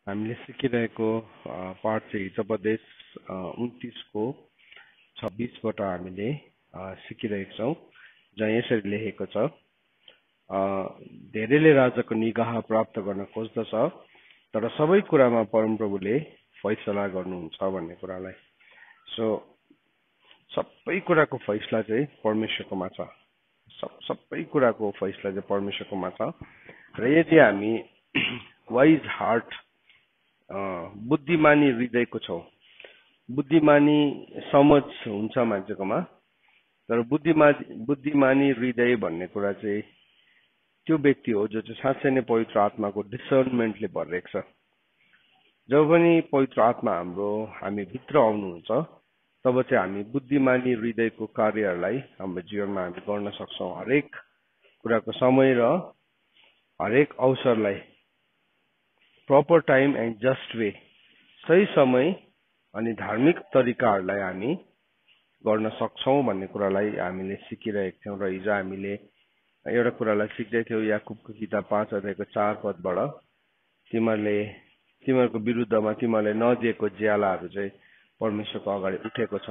हामीले सिकिरहेको पाठ चाहिँ हितोपदेश 29 को 26 बाट हामीले सिकिरहेका छौं, जहाँ यसरी लेखेको छ, धेरैले राजाको निगाह प्राप्त गर्न खोज्दछ, तर सबै कुरामा परमप्रभुले फैसला गर्नुहुन्छ भन्ने कुरालाई। सो सबै कुराको फैसला चाहिँ परमेश्वरकोमा छ। सबै कुराको फैसला चाहिँ परमेश्वरकोमा छ। र यदि हामी वाइज हार्ट बुद्धिमानी हृदयको छौं, बुद्धिमानी समझ हुन्छ मान्छेकोमा, तर बुद्धिमानी हृदय भन्ने कुरा चाहिँ त्यो व्यक्ति हो जो चाहिँ साँच्चै नै पवित्र आत्माको डिसर्नमेन्टले भरिएको छ। जब पनि पवित्र आत्मा हामी भित्र आउनुहुन्छ, तब चाहिँ हामी बुद्धिमानी हृदयको कार्यहरूलाई हाम्रो जीवनमा हामी गर्न सक्छौं। हरेक कुराको समय र हरेक अवसरलाई proper time and just way, सही समय अनि धार्मिक तरिकाहरूलाई हामी गर्न सक्छौं भन्ने कुरालाई हामीले सिकिरहेका थियौं। र हिजो हामीले एउटा कुरालाई सिक्दै थियौं, याकुबको किताब 5 अध्यायको 4 पदबाट, तिमीहरूको विरुद्धमा तिमीहरूले नदिएको ज्यालाहरू चाहिँ परमेश्वरको अगाडि उठेको छ।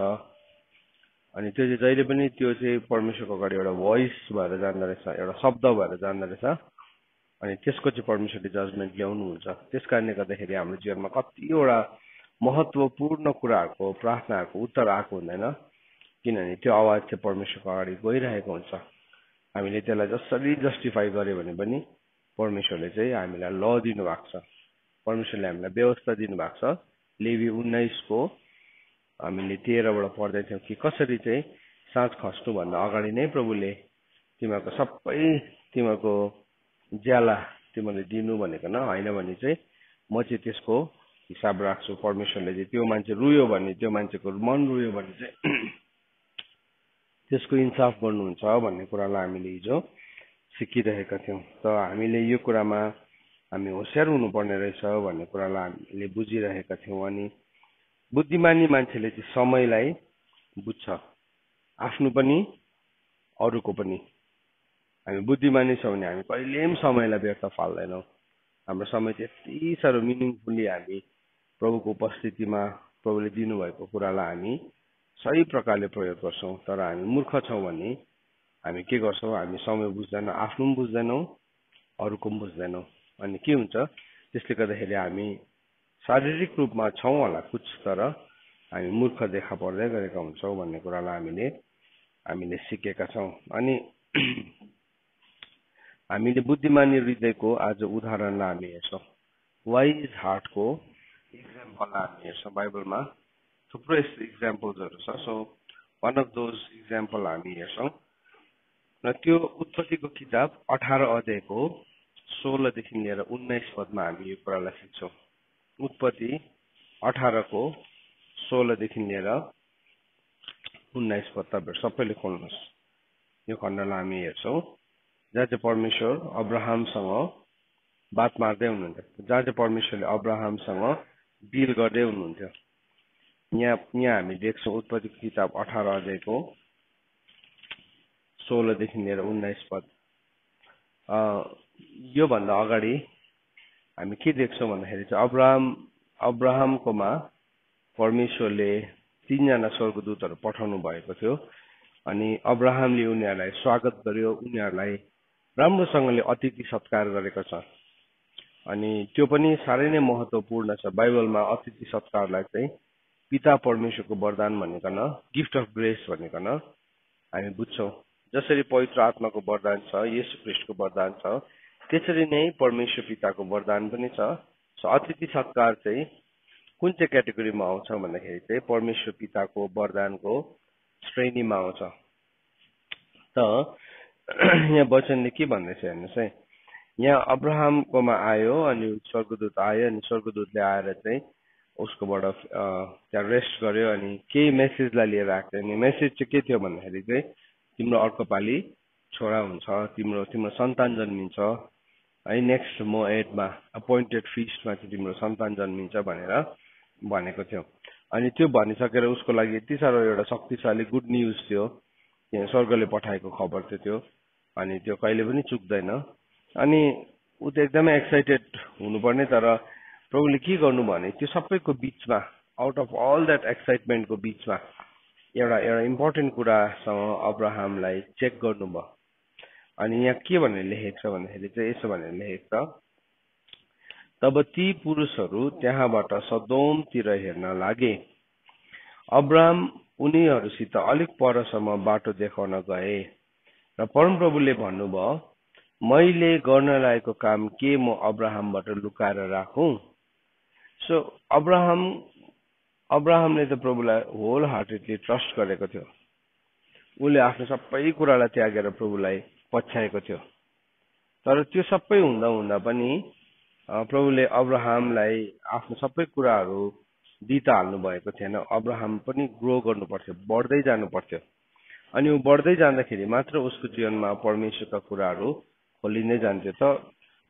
अनि त्यो चाहिँ जहिले पनि त्यो चाहिँ परमेश्वरको अगाडि एउटा भोइस भएर जाँदो रहेछ, एउटा शब्द भएर जाँदो रहेछ। अनि त्यसको चाहिँ परमेश्वरले जजमेन्ट ल्याउनुहुन्छ। त्यस कारणले गर्दाखेरि हाम्रो जीवनमा कतिवटा महत्त्वपूर्ण कुराहरूको प्रार्थनाहरूको उत्तर आएको हुँदैन, किनभने त्यो आवाज चाहिँ परमेश्वरको अगाडि गइरहेको हुन्छ। हामीले त्यसलाई जसरी जस्टिफाई गर्यो भने पनि परमेश्वरले चाहिँ हामीलाई ल दिनुभएको छ, परमेश्वरले हामीलाई व्यवस्था दिनुभएको छ। लेवी 19 को हामीले 13 बाट पढ्दै थियौं कि कसरी चाहिँ साँझ खस्नु भन्दा अगाडि नै प्रभुले तिमीहरूको ज्याला तिमीले दिनु भनेको न, होइन भने चाहिँ म चाहिँ त्यसको हिसाब राख्छु। परमेश्वरले चाहिँ त्यो मान्छे रुयो भने, त्यो मान्छेको मन रुयो भने चाहिँ त्यसको इन्साफ गर्नुहुन्छ भन्ने कुरालाई हामीले हिजो सिकिरहेका थियौं। त हामीले यो कुरामा हामी होशियार हुनुपर्ने रहेछ भन्ने कुरालाई हामीले बुझिरहेका थियौं। अनि बुद्धिमानी मान्छेले चाहिँ समयलाई बुझ्छ, आफ्नो पनि अरूको पनि। हामी बुद्धिमानी छौँ भने हामी कहिले पनि समयलाई व्यर्थ फाल्दैनौँ। हाम्रो समय त्यति साह्रो मिनिङफुल्ली हामी प्रभुको उपस्थितिमा प्रभुले दिनुभएको कुरालाई हामी सही प्रकारले प्रयोग गर्छौँ। तर हामी मूर्ख छौँ भने हामी के गर्छौँ, हामी समय बुझ्दैनौँ, आफ्नो पनि बुझ्दैनौँ, अरूको पनि बुझ्दैनौँ। अनि के हुन्छ, त्यसले गर्दाखेरि हामी शारीरिक रूपमा छौँ होला कुछ, तर हामी मूर्ख देखा पर्दै गरेका हुन्छौँ भन्ने कुरालाई हामीले सिकेका छौँ। अनि हामीले बुद्धिमानी हृदयको आज उदाहरणलाई हामी हेर्छौँ, वाइज हार्टको इक्जाम्पललाई हामी हेर्छौँ। बाइबलमा थुप्रो यस्तो इक्जाम्पल्सहरू छ। So one of those example हामी हेर्छौँ। र त्यो उत्पत्तिको किताब 18 अध्यायको 16 देखि लिएर 19 पदमा हामी यो कुरालाई सिक्छौँ। उत्पत्ति 18 को 16 देखि लिएर 19 पद तपाईहरु सबैले खोल्नुहोस्। यो खण्डलाई हामी हेर्छौँ जहाँ चाहिँ परमेश्वर अब्राहमसँग बात मार्दै हुनुहुन्थ्यो, जहाँ चाहिँ परमेश्वरले अब्राहमसँग डिल गर्दै हुनुहुन्थ्यो। यहाँ हामी देख्छौँ उत्पत्तिको किताब 18 अध्यायको 16 देखि लिएर 19 पद। यो भन्दा अगाडि हामी के देख्छौँ भन्दाखेरि चाहिँ अब्राहमकोमा परमेश्वरले 3 जना स्वर्गदूतहरू पठाउनु भएको थियो। अनि अब्राहमले उनीहरूलाई स्वागत गर्यो, उनीहरूलाई राम्रोसँगले अतिथि सत्कार गरेको छ। अनि त्यो पनि साह्रै नै महत्त्वपूर्ण छ। बाइबलमा अतिथि सत्कारलाई चाहिँ पिता परमेश्वरको वरदान भनिकन, गिफ्ट अफ ग्रेस भनिकन हामी बुझ्छौँ। जसरी पवित्र आत्माको वरदान छ, येशू ख्रीष्टको वरदान छ, त्यसरी नै परमेश्वर पिताको वरदान पनि छ। सो अतिथि सत्कार चाहिँ कुन चाहिँ क्याटेगोरीमा आउँछ भन्दाखेरि चाहिँ परमेश्वर पिताको वरदानको श्रेणीमा आउँछ। त यहाँ वचनले के भन्दैछ हेर्नुहोस् है। यहाँ अब्राहमकोमा आयो अनि स्वर्गदूत आयो, अनि स्वर्गदूतले आएर चाहिँ उसकोबाट त्यहाँ रेस्ट गर्यो। अनि केही मेसेजलाई लिएर आएको थियो। अनि मेसेज चाहिँ के थियो भन्दाखेरि चाहिँ तिम्रो अर्को पालि छोरा हुन्छ, तिम्रो सन्तान जन्मिन्छ है, नेक्स्ट मोएडमा अपोइन्टेड फिस्टमा चाहिँ तिम्रो सन्तान जन्मिन्छ भनेर भनेको थियो। अनि त्यो भनिसकेर उसको लागि यति साह्रो एउटा शक्तिशाली गुड न्युज थियो, यहाँ स्वर्गले पठाएको खबर थियो त्यो। अनि त्यो कहिले पनि चुक्दैन। अनि ऊ त एकदमै एक्साइटेड हुनुपर्ने, तर प्रभुले के गर्नु भने त्यो सबैको बीचमा आउट अफ अल द्याट एक्साइटमेन्टको बीचमा एउटा एउटा इम्पोर्टेन्ट कुरासँग अब्राहमलाई चेक गर्नुभयो। अनि यहाँ के भनेर लेखेको छ भन्दाखेरि चाहिँ यसो भनेर लेखेको छ, तब ती पुरुषहरू त्यहाँबाट सदोमतिर हेर्न लागे। अब्राहम उनीहरूसित अलिक परसम्म बाटो देखाउन गए र परमप्रभुले भन्नुभयो, मैले गर्न लागेको काम के म अब्राहमबाट लुकाएर राखौं? सो अब्राहमले त प्रभुलाई होल हार्टेडली ट्रस्ट गरेको थियो। उसले आफ्नो सबै कुरालाई त्यागेर प्रभुलाई पछ्याएको थियो। तर त्यो सबै हुँदा हुँदा पनि प्रभुले अब्राहमलाई आफ्नो सबै कुराहरू दिता हाल्नु भएको थिएन। अब्राहम पनि ग्रो गर्नु पर्थ्यो, बढ्दै जानु पर्थ्यो। अनि ऊ बढ्दै जाँदाखेरि मात्र उसको जीवनमा परमेश्वरका कुराहरू खोलिँदै जान्थ्यो। त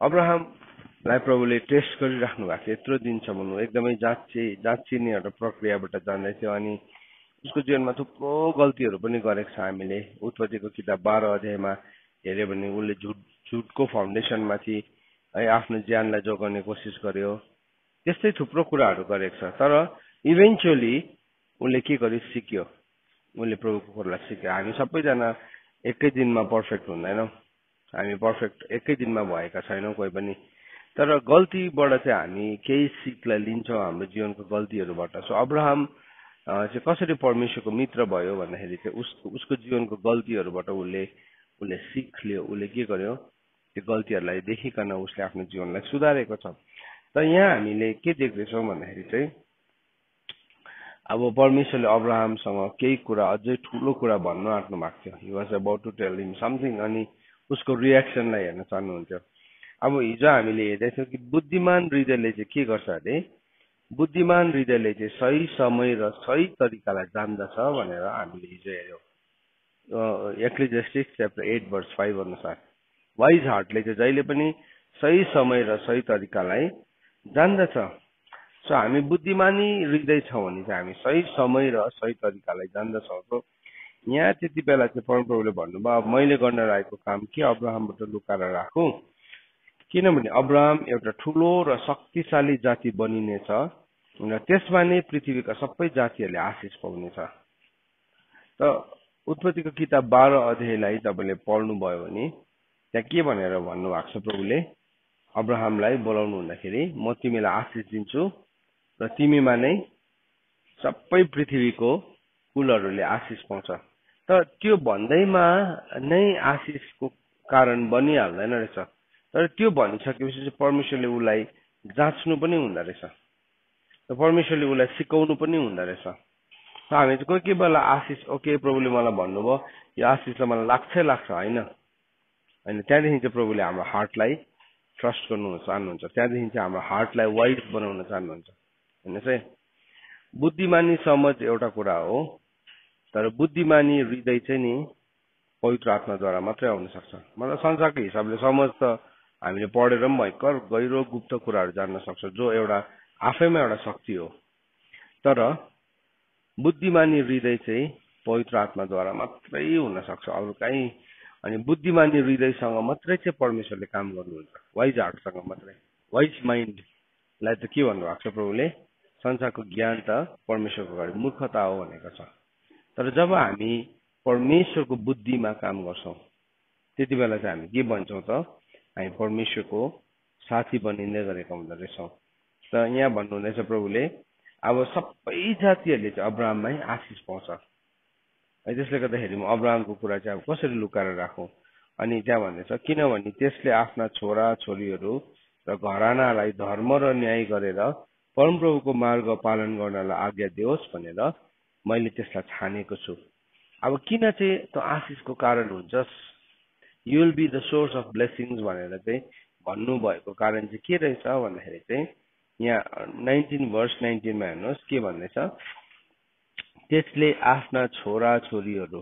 अब्राहमलाई प्रभुले टेस्ट गरिराख्नु भएको थियो यत्रो दिनसम्म। एकदमै जाँचिने एउटा प्रक्रियाबाट जाँदै थियो। अनि उसको जीवनमा थुप्रो गल्तीहरू पनि गरेको छ। हामीले उत्पत्तिको किताब 12 अध्यायमा हेऱ्यो भने उसले झुटको फाउन्डेसनमाथि है आफ्नो ज्यानलाई जोगाउने कोसिस गर्यो। त्यस्तै थुप्रो कुराहरू गरेको छ। तर इभेन्चुअली उसले के गर्यो? सिक्यो। उसले प्रभुको कुरालाई सिक्यो। हामी सबैजना एकै दिनमा पर्फेक्ट हुँदैनौँ। हामी पर्फेक्ट एकै दिनमा भएका छैनौँ कोही पनि। तर गल्तीबाट चाहिँ हामी केही सिकलाई लिन्छौँ हाम्रो जीवनको गल्तीहरूबाट। सो अब्राहम चाहिँ कसरी परमेश्वरको मित्र भयो भन्दाखेरि चाहिँ उसको जीवनको गल्तीहरूबाट उसले सिख लियो। उसले के गर्यो? त्यो गल्तीहरूलाई देखिकन उसले आफ्नो जीवनलाई सुधारेको छ। त यहाँ हामीले के देख्दैछौँ भन्दाखेरि चाहिँ अब परमेश्वरले अब्राहमसँग केही कुरा अझै ठुलो कुरा भन्नु आँट्नु भएको थियो। He was about to tell him something. अनि उसको रियाक्सनलाई हेर्न चाहनुहुन्थ्यो। अब हिजो हामीले हेर्दैछौँ कि बुद्धिमान हृदयले चाहिँ के गर्छ अरे? बुद्धिमान हृदयले चाहिँ सही समय र सही तरिकालाई जान्दछ भनेर हामीले हिजो हेऱ्यौँ। एक्लिजियास्टिक्स च्याप्टर 8 verse 5 अनुसार वाइज हार्टले चाहिँ जहिले पनि सही समय र सही तरिकालाई जान्दछ। सो हामी बुद्धिमानी हृदय छौँ भने चाहिँ हामी सही समय र सही तरिकालाई जान्दछौँ। सो यहाँ त्यति बेला चाहिँ परमप्रभुले भन्नुभयो, अब मैले गर्न लागेको काम के अब्राहमबाट लुकाएर राखौँ? किनभने अब्राहम एउटा ठुलो र शक्तिशाली जाति बनिनेछ र त्यसमा नै पृथ्वीका सबै जातिहरूले आशिष पाउनेछ। त उत्पत्तिको किताब 12 अध्यायलाई तपाईँले पढ्नुभयो भने त्यहाँ के भनेर भन्नुभएको छ? प्रभुले अब्राहमलाई बोलाउनु हुँदाखेरि म तिमीलाई आशिष दिन्छु र तिमीमा नै सबै पृथ्वीको कुलहरूले आशिष पाउँछ। त त्यो भन्दैमा नै आशिषको कारण बनिहाल्दैन रहेछ। तर त्यो भनिसकेपछि चाहिँ परमेश्वरले उसलाई जाँच्नु पनि हुँदो रहेछ। र परमेश्वरले उसलाई सिकाउनु पनि हुँदो रहेछ। हामी चाहिँ कोही कोही बेला आशिष ओके प्रभुले मलाई भन्नुभयो यो आशिषलाई मलाई लाग्छ होइन। त्यहाँदेखि चाहिँ प्रभुले हाम्रो हार्टलाई ट्रस्ट गर्नु चाहनुहुन्छ। त्यहाँदेखि चाहिँ हाम्रो हार्टलाई वाइज बनाउन चाहनुहुन्छ। हेर्नुहोस् है, बुद्धिमानी समझ एउटा कुरा हो। तर बुद्धिमानी हृदय चाहिँ नि पवित्र आत्माद्वारा मात्रै आउन सक्छ। मतलब संसारको हिसाबले समझ त हामीले पढेर पनि भयङ्कर गहिरो गुप्त कुराहरू जान्न सक्छ, जो एउटा आफैमा एउटा शक्ति हो। तर बुद्धिमानी हृदय चाहिँ पवित्र आत्माद्वारा मात्रै हुन सक्छ, अरू कहीँ। अनि बुद्धिमानी हृदयसँग मात्रै चाहिँ परमेश्वरले काम गर्नुहुन्छ, वाइज हार्टसँग मात्रै। वाइज माइन्डलाई त के भन्नुभएको छ प्रभुले? संसारको ज्ञान त परमेश्वरको अगाडि मूर्खता हो भनेको छ। तर जब हामी परमेश्वरको बुद्धिमा काम गर्छौँ त्यति बेला चाहिँ हामी के भन्छौँ त? हामी परमेश्वरको साथी बनिँदै गरेका हुँदो रहेछौँ। त यहाँ भन्नुहुँदैछ प्रभुले अब सबै जातिहरूले चाहिँ अब्राहममै आशिष पाउँछ है। त्यसले गर्दाखेरि म अब्राहमको कुरा चाहिँ अब कसरी लुकाएर राखौँ? अनि त्यहाँ भन्दैछ, किनभने त्यसले आफ्ना छोरा छोरीहरू र घरानालाई धर्म र न्याय गरेर परमप्रभुको मार्ग पालन गर्नलाई आज्ञा दियोस् भनेर मैले त्यसलाई छानेको छु। अब किन चाहिँ त्यो आशिषको कारण हुन्छस्? You will be the source of blessings भनेर चाहिँ भन्नुभएको कारण चाहिँ के रहेछ भन्दाखेरि चाहिँ यहाँ 19 verse 19 मा हेर्नुहोस् के भन्दैछ? त्यसले आफ्ना छोरा छोरीहरू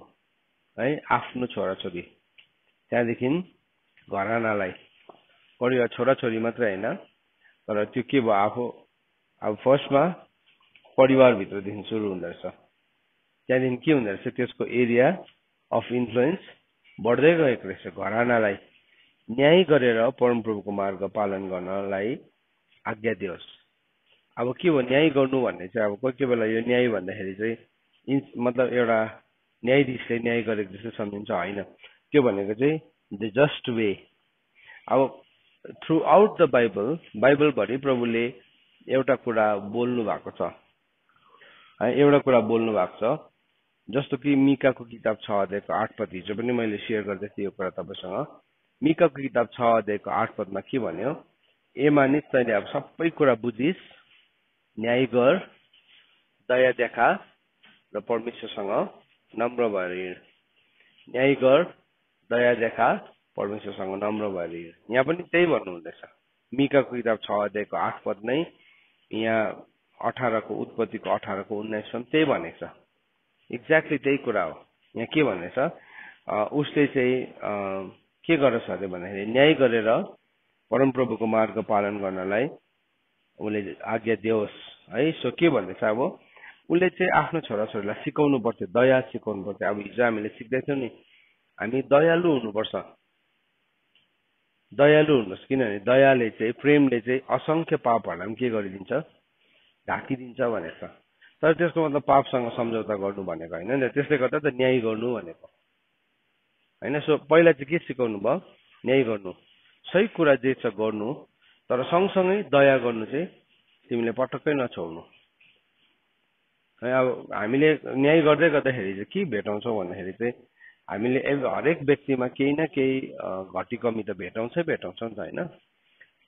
है, आफ्नो छोराछोरी, त्यहाँदेखि घरानालाई, परिवार छोराछोरी मात्रै होइन, तर त्यो के भयो? आफू अब फर्स्टमा परिवारभित्रदेखि सुरु हुँदो रहेछ। त्यहाँदेखि के हुँदो रहेछ? त्यसको एरिया अफ इन्फ्लुएन्स बढ्दै गएको रहेछ। घरानालाई न्याय गरेर परमप्रभुको मार्ग पालन गर्नलाई आज्ञा दियोस्। अब के हो न्याय गर्नु भन्ने चाहिँ अब कोही बेला यो न्याय भन्दाखेरि चाहिँ मतलब एउटा न्यायाधीशले न्याय गरेको जस्तो सम्झिन्छ होइन त्यो भनेको चाहिँ द जस्ट वे अब थ्रु आउट द बाइबलभरि प्रभुले एउटा कुरा बोल्नु भएको छ एउटा कुरा बोल्नु भएको छ जस्तो कि मिकाको किताब 6 अध्यायको 8 पद हिजो पनि मैले सेयर गर्दै थिएँ यो कुरा तपाईसँग मिकाको किताब 6 अध्यायको 8 पदमा के भन्यो ए मानिस तैँले अब सबै कुरा बुझिस् न्याय गर दया देखा र परमेश्वरसँग नम्र भएर हिँड न्याय गर दया देखा परमेश्वरसँग नम्र भएर हिँड यहाँ पनि त्यही भन्नुहुँदैछ मिकाको किताब 6 अध्यायको 8 पद नै यहाँ 18 को उत्पत्तिको 18 को 19 सम्म त्यही भनेको छ एक्ज्याक्टली त्यही कुरा हो यहाँ के भन्दैछ उसले चाहिँ के गर्छ अरे भन्दाखेरि न्याय गरेर परमप्रभुको मार्ग पालन गर्नलाई उसले आज्ञा दियोस् है सो के भन्दैछ अब उसले चाहिँ आफ्नो छोराछोरीलाई सिकाउनु पर्थ्यो दया सिकाउनु पर्थ्यो अब हिजो हामीले सिक्दैछौँ नि हामी दयालु हुनुपर्छ किनभने दयाले चाहिँ प्रेमले चाहिँ असंख्य पापहरूलाई पनि के गरिदिन्छ ढाकिदिन्छ भनेको छ तर त्यसको मतलब पापसँग सम्झौता गर्नु भनेको होइन त्यसले गर्दा त न्याय गर्नु भनेको होइन सो पहिला चाहिँ के सिकाउनु भयो न्याय गर्नु सही कुरा जे छ गर्नु तर सँगसँगै दया गर्नु चाहिँ तिमीले पटक्कै नछोड्नु है अब हामीले न्याय गर्दै गर्दाखेरि चाहिँ के भेटाउँछौँ भन्दाखेरि चाहिँ हामीले हरेक व्यक्तिमा केही न केही घटी कमी त भेटाउँछ नि त होइन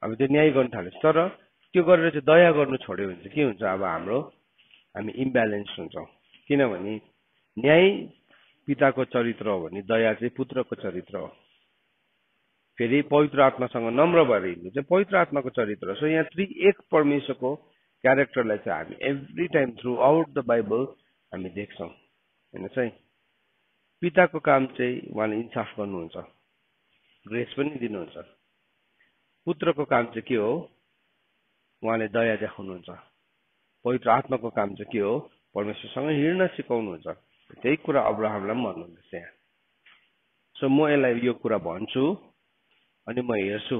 अब त्यो न्याय गर्नु थाल्यो तर त्यो गरेर चाहिँ दया गर्नु छोड्यो भने चाहिँ के हुन्छ अब हामी इम्ब्यालेन्स हुन्छौँ किनभने न्याय पिताको चरित्र हो भने दया चाहिँ पुत्रको चरित्र हो फेरि पवित्र आत्मासँग नम्र भएर हिँड्नु चाहिँ पवित्र आत्माको चरित्र हो सो यहाँ एक परमेश्वरको क्यारेक्टरलाई चाहिँ हामी every time through out the Bible हामी देख्छौँ होइन चाहिँ पिताको काम चाहिँ उहाँले इन्साफ गर्नुहुन्छ ग्रेस पनि दिनुहुन्छ पुत्रको काम चाहिँ के हो उहाँले दया देखाउनुहुन्छ पवित्र आत्माको काम चाहिँ के हो परमेश्वरसँग हिँड्न सिकाउनुहुन्छ त्यही कुरा अब्राहमलाई पनि भन्नुहुँदैछ यहाँ सो म यसलाई यो कुरा भन्छु अनि म हेर्छु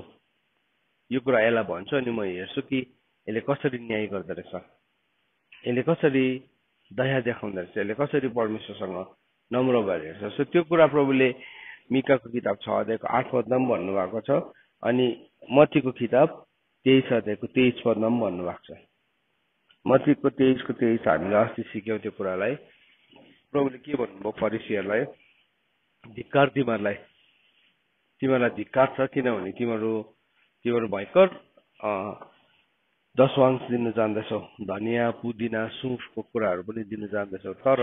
यो कुरा यसलाई भन्छु अनि म हेर्छु कि यसले कसरी न्याय गर्दो रहेछ यसले कसरी दया देखाउँदो रहेछ यसले कसरी परमेश्वरसँग नम्र भएर हेर्छ सो त्यो कुरा प्रभुले मिकाको किताब 6 अध्यायको 8 पदमा पनि भन्नुभएको छ अनि मत्तीको किताब 23 अध्यायको 23 पदमा पनि भन्नुभएको छ मत्तीको 23 को 23 हामीले अस्ति सिक्यौँ त्यो कुरालाई प्रभुले के भन्नुभयो फरिसीहरूलाई धिक्कार तिमीहरूलाई धिक्कार छ किनभने तिमीहरू भयङ्कर दशवांश दिनु जान्दछौ धनियाँ पुदिना सुफको कुराहरू पनि दिनु जान्दछौ तर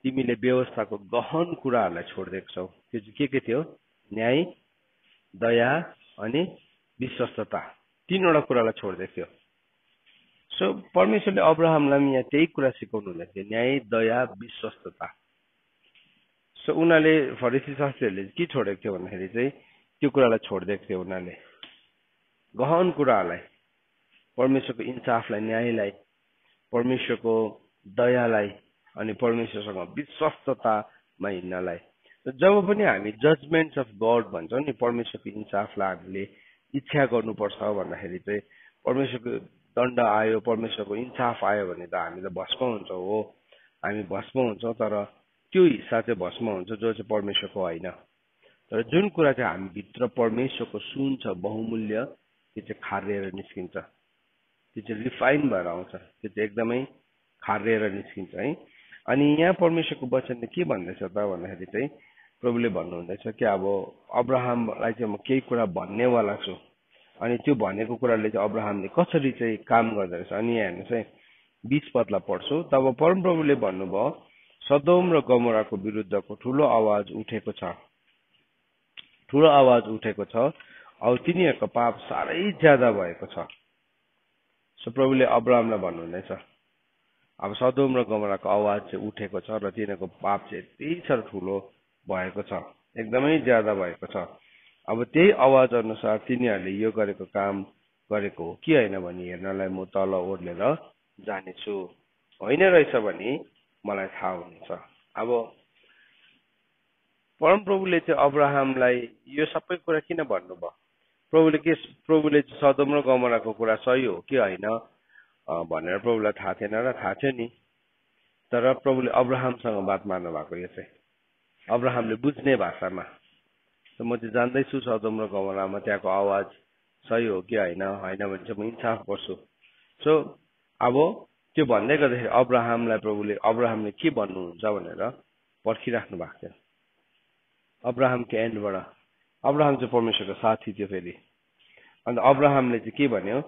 तिमीले व्यवस्थाको गहन कुराहरूलाई छोडिदिएको छौ त्यो चाहिँ के थियो न्याय दया अनि विश्वस्तता तीनवटा कुरालाई छोडिदिएको थियो सो परमेश्वरले अब्राहमलाई यहाँ त्यही कुरा सिकाउनु हुँदै थियो न्याय दया विश्वस्तता सो उनीहरूले फरिसी शास्त्रीहरूले के छोडेको थियो भन्दाखेरि चाहिँ त्यो कुरालाई छोडिदिएको थियो उनीहरूले गहन कुराहरूलाई परमेश्वरको इन्साफलाई न्यायलाई परमेश्वरको दयालाई अनि परमेश्वरसँग विश्वस्ततामा हिँड्नलाई जब पनि हामी जजमेन्ट्स अफ गड भन्छौँ नि परमेश्वरको इन्साफलाई हामीले इच्छा गर्नुपर्छ भन्दाखेरि चाहिँ परमेश्वरको दण्ड आयो परमेश्वरको इन्साफ आयो भने त हामी त भस्म हुन्छौँ हो हामी भस्म हुन्छौँ तर त्यो हिस्सा चाहिँ भस्म हुन्छ जो चाहिँ परमेश्वरको होइन तर जुन कुरा चाहिँ हामीभित्र परमेश्वरको सुन छ बहुमूल्य त्यो चाहिँ खारिएर निस्किन्छ त्यो चाहिँ रिफाइन भएर आउँछ त्यो चाहिँ एकदमै खारिएर निस्किन्छ है अनि यहाँ परमेश्वरको वचनले के भन्दैछ त भन्दाखेरि चाहिँ प्रभुले भन्नुहुँदैछ कि अब अब्राहमलाई चाहिँ म केही कुरा भन्नेवाला छु अनि त्यो भनेको कुराले चाहिँ अब्राहमले कसरी चाहिँ काम गर्दो रहेछ अनि यहाँ हेर्नुहोस् है 20 पदलाई पढ्छु तब परमप्रभुले भन्नुभयो सदोम र गमोराको विरुद्धको ठुलो आवाज उठेको छ अब तिनीहरूको पाप साह्रै ज्यादा भएको छ सो प्रभुले अब्राहमलाई भन्नुहुँदैछ अब सदोम र गमोराको आवाज चाहिँ उठेको छ र तिनीहरूको पाप चाहिँ यति साह्रो ठुलो भएको छ एकदमै ज्यादा भएको छ अब त्यही आवाज अनुसार तिनीहरूले यो गरेको काम गरेको हो कि होइन भने हेर्नलाई म तल ओर्लेर जानेछु होइन रहेछ भने मलाई थाहा हुनेछ अब परमप्रभुले चाहिँ अब्राहमलाई यो सबै कुरा किन भन्नुभयो प्रभुले सदोम र गमोराको कुरा सही हो कि होइन भनेर प्रभुलाई थाहा थिएन र थाहा थियो नि, तर प्रभुले अब्राहमसँग बात मार्नु भएको यो चाहिँ अब्राहमले बुझ्ने भाषामा। म चाहिँ जान्दैछु सदोम र गमोरामा त्यहाँको आवाज सही हो कि होइन भने चाहिँ म इन्साफ गर्छु। सो अब त्यो भन्दै गर्दाखेरि अब्राहमले के भन्नुहुन्छ भनेर पर्खिराख्नु भएको थियो अब्राहमको एन्डबाट। अब्राहम चाहिँ परमेश्वरको साथी थियो फेरि। अन्त अब्राहमले चाहिँ के भन्यो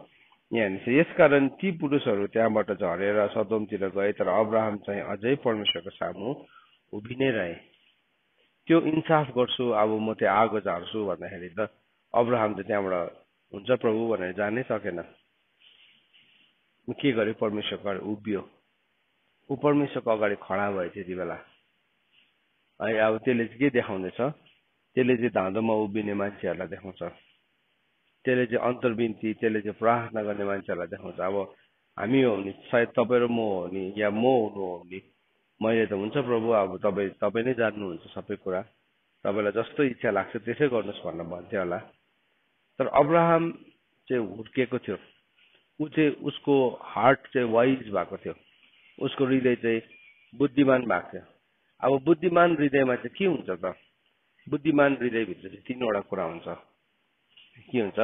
यहाँ यसकारण ती पुरुषहरू त्यहाँबाट झरेर सदोमतिर गए, तर अब्राहम चाहिँ अझै परमेश्वरको सामु उभि नै रहे। त्यो इन्साफ गर्छु, अब म त्यहाँ आगो झार्छु भन्दाखेरि त अब्राहम चाहिँ त्यहाँबाट हुन्छ प्रभु भनेर जानै सकेन। के गर्यो, परमेश्वरको अगाडि उभियो। ऊ परमेश्वरको अगाडि खडा भयो त्यति बेला है। अब त्यसले चाहिँ के देखाउँदैछ, त्यसले चाहिँ धाँधोमा उभिने मान्छेहरूलाई देखाउँछ, त्यसले चाहिँ अन्तर्विन्ती, त्यसले चाहिँ प्रार्थना गर्ने मान्छेहरूलाई देखाउँछ। अब हामी हो भने सायद तपाईँ र म हो नि, या म हुनु हो भने मैले त हुन्छ प्रभु अब तपाईँ नै जान्नुहुन्छ सबै कुरा, तपाईँलाई जस्तो इच्छा लाग्छ त्यसै गर्नुहोस् भनेर भन्थ्यो होला। तर अब्राहम चाहिँ हुर्किएको थियो, ऊ चाहिँ उसको हार्ट चाहिँ वाइज भएको थियो, उसको हृदय चाहिँ बुद्धिमान भएको थियो। अब बुद्धिमान हृदयमा चाहिँ के हुन्छ त, बुद्धिमान हृदयभित्र चाहिँ तीनवटा कुरा हुन्छ। के हुन्छ,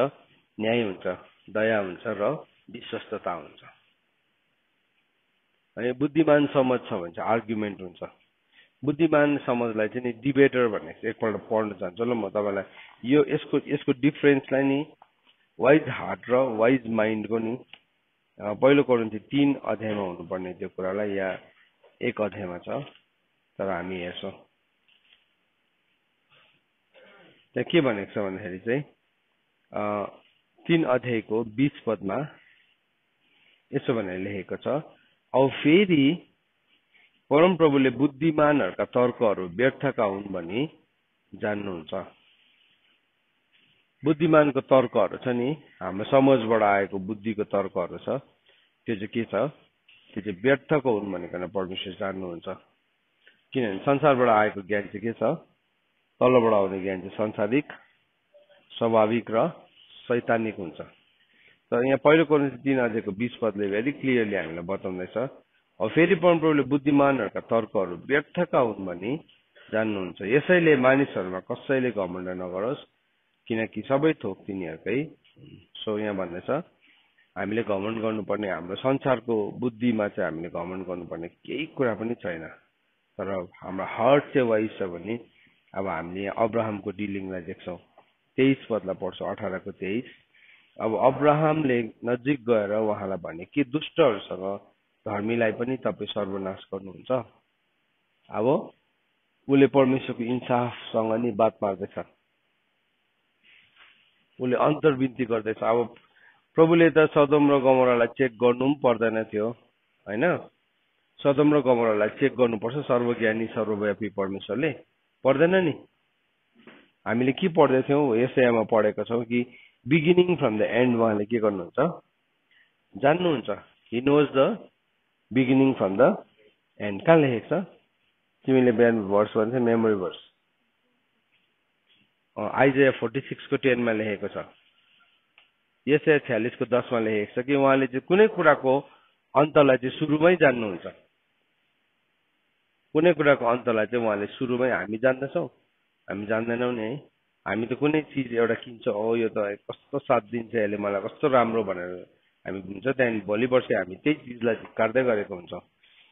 न्याय हुन्छ, दया हुन्छ र विश्वस्तता हुन्छ। अनि बुद्धिमान समझ छ भने चाहिँ आर्ग्युमेन्ट हुन्छ। बुद्धिमान समझलाई चाहिँ नि डिबेटर भन्ने एकपल्ट पढ्न चाहन्छु ल म तपाईँलाई। यो यसको डिफरेन्सलाई नि वाइज हार्ट र वाइज माइन्डको नि पहिलो कोरिन्थी 3 अध्यायमा हुनुपर्ने त्यो कुरालाई या 1 अध्यायमा छ, तर हामी हेर्छौँ त्यहाँ के भनेको छ भन्दाखेरि चाहिँ 3 अध्यायको 20 पदमा यसो भनेर लेखेको छ, औ फेरि परमप्रभुले बुद्धिमानहरूका तर्कहरू व्यर्थका हुन् भनी जान्नुहुन्छ। बुद्धिमानको तर्कहरू छ नि, हाम्रो समाजबाट आएको बुद्धिको तर्कहरू छ, त्यो चाहिँ के छ, त्यो चाहिँ व्यर्थको हुन् भनेर परमेश्वर जान्नुहुन्छ। किनभने संसारबाट आएको ज्ञान चाहिँ के छ, तलबाट आउने ज्ञान चाहिँ सांसारिक, स्वाभाविक र शैतानिक हुन्छ। तर यहाँ पहिलो कोरिन्थी 3 अध्यायको 20 पदले भेरी क्लियरली हामीलाई बताउँदैछ, अब फेरि परमप्रभुले बुद्धिमानहरूका तर्कहरू व्यर्थका हुन् भनी जान्नुहुन्छ। यसैले मानिसहरूमा कसैले घमण्ड नगरोस्, किनकि सबै थोक तिनीहरूकै। सो यहाँ भन्दैछ हामीले घमण्ड गर्नुपर्ने, हाम्रो संसारको बुद्धिमा चाहिँ हामीले घमण्ड गर्नुपर्ने केही कुरा पनि छैन। तर हाम्रो हार्ट चाहिँ वाइज छ भने अब हामीले अब्राहमको डिलिङलाई देख्छौँ। 23 पदलाई पढ्छौँ, 18 को 23। अब अब्राहमले नजिक गएर उहाँलाई भने कि दुष्टहरूसँग धर्मीलाई पनि तपाईँ सर्वनाश गर्नुहुन्छ। अब उसले परमेश्वरको इन्साफसँग नि बात मार्दैछ, उसले अन्तर्विन्ती गर्दैछ। अब प्रभुले त सदोम र गमोरालाई चेक गर्नु पनि पर्दैन थियो होइन, सदोम र गमोरालाई चेक गर्नुपर्छ सर्वज्ञानी सर्वव्यापी परमेश्वरले, पर्दैन नि। हामीले के पढ्दै थियौँ, यशायामा पढेका छौँ कि बिगिनिङ फ्रम द एन्ड उहाँले के गर्नुहुन्छ, जान्नुहुन्छ। He knows the beginning from the end. कहाँ लेखेको छ, तिमीले बिहान भर्स भन्छ मेमोरी भर्स, आइजाया 46 को 10 मा लेखेको छ, यशाया 46 को 10 मा लेखेको छ कि उहाँले चाहिँ कुनै कुराको अन्तलाई चाहिँ सुरुमै जान्नुहुन्छ। कुनै कुराको अन्तलाई चाहिँ उहाँले सुरुमै, हामी जान्दछौँ, हामी जान्दैनौँ नि है। हामी त कुनै चिज एउटा किन्छौँ, ओ यो त कस्तो साथ दिन्छ यसले मलाई, कस्तो राम्रो भनेर हामी हुन्छ, त्यहाँदेखि भोलि वर्ष हामी त्यही चिजलाई झिक्कार्दै गरेको हुन्छौँ।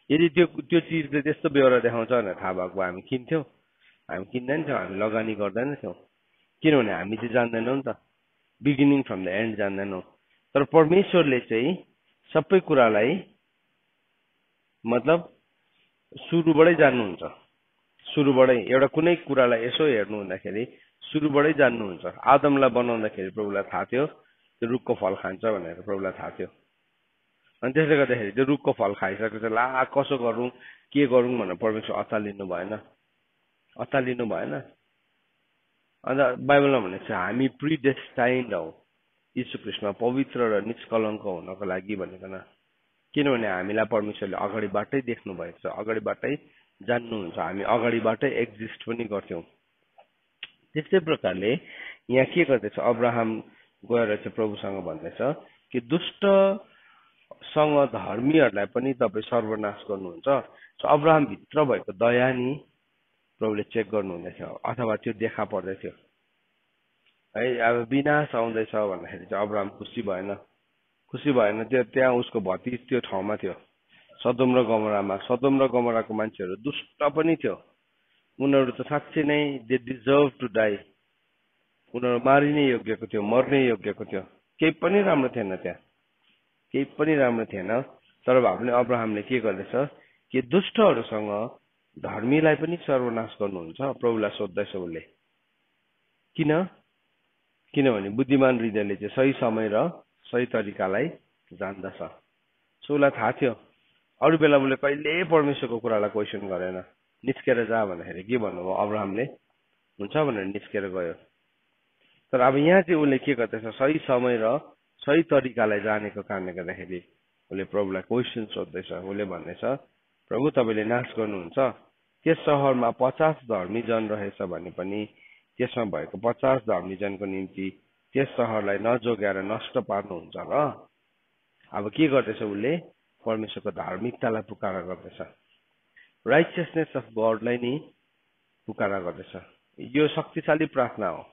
यदि त्यो चिजले त्यस्तो बेहोरा देखाउँछ भनेर थाहा भएको हामी किन्थ्यौँ, हामी किन्दैन थियौँ, हामी लगानी गर्दैन थियौँ, किनभने हामी चाहिँ जान्दैनौँ नि त, बिगिनिङ फ्रम द एन्ड जान्दैनौँ। तर परमेश्वरले चाहिँ सबै कुरालाई मतलब सुरुबाटै जान्नुहुन्छ। सुरुबाटै एउटा कुनै कुरालाई यसो हेर्नु हुँदाखेरि सुरुबाटै जान्नुहुन्छ। आदमलाई बनाउँदाखेरि प्रभुलाई थाहा थियो त्यो रुखको फल खान्छ भनेर प्रभुलाई थाहा थियो। अनि त्यसले गर्दाखेरि त्यो रुखको फल खाइसकेपछि ला कसो गरौँ के गरौँ भनेर परमेश्वर अत्तालिनु भएन। अन्त बाइबलमा भनेको छ हामी प्रिडेस्टाइन्ड हौ यीशु ख्रीष्टमा पवित्र र निष्कलङ्क हुनको लागि भनेकन। किनभने हामीलाई परमेश्वरले अगाडिबाटै देख्नु भएको छ, अगाडिबाटै जान्नुहुन्छ, हामी अगाडिबाटै एक्जिस्ट पनि गर्थ्यौँ। त्यस्तै प्रकारले यहाँ के गर्दैछ, अब्राहम गएर चाहिँ प्रभुसँग भन्दैछ कि दुष्ट सँग धर्मीहरूलाई पनि तपाईँ सर्वनाश गर्नुहुन्छ। सो अब्राहम भित्र भएको दया नि प्रभुले चेक गर्नुहुँदै थियो, अथवा त्यो देखा पर्दै थियो है। अब विनाश आउँदैछ भन्दाखेरि चाहिँ अब्राहम खुसी भएन। त्यो त्यहाँ उसको भतिज त्यो ठाउँमा थियो, सदोम र गमोरामा। सदोम र गमोराको मान्छेहरू दुष्ट पनि थियो, उनीहरू त साँच्चै नै दे डिजर्भ टु डाई। उनीहरू मारिने योग्यको थियो, मर्ने योग्यको थियो। केही पनि राम्रो थिएन त्यहाँ, केही पनि राम्रो थिएन। तर भए पनि अब्राहमले के गर्दैछ कि दुष्टहरूसँग धर्मीलाई पनि सर्वनाश गर्नुहुन्छ। प्रभुलाई सोध्दैछ उसले, किनभने बुद्धिमान हृदयले चाहिँ सही समय र सही तरिकालाई जान्दछ। सो उसलाई थाहा थियो। अरू बेला उसले कहिले परमेश्वरको कुरालाई क्वेसन गरेन। निस्केर जा भन्दाखेरि के भन्नुभयो अब्राहमले, हुन्छ भनेर निस्केर गयो। तर अब यहाँ चाहिँ उसले के गर्दैछ, सही समय र सही तरिकालाई जानेको कारणले गर्दाखेरि उसले प्रभुलाई क्वेसन सोध्दैछ। उसले भन्दैछ, प्रभु तपाईँले नाश गर्नुहुन्छ, त्यस सहरमा 50 धर्मी जन रहेछ भने पनि त्यसमा भएको 50 धर्मी जनको निम्ति त्यस सहरलाई नजोगाएर नष्ट पार्नुहुन्छ र? अब के गर्दैछ उसले, परमेश्वरको धार्मिकतालाई पुकारा गर्दैछ, राइचियसनेस अफ गडलाई नि पुकारा गर्दैछ। यो शक्तिशाली प्रार्थना हो।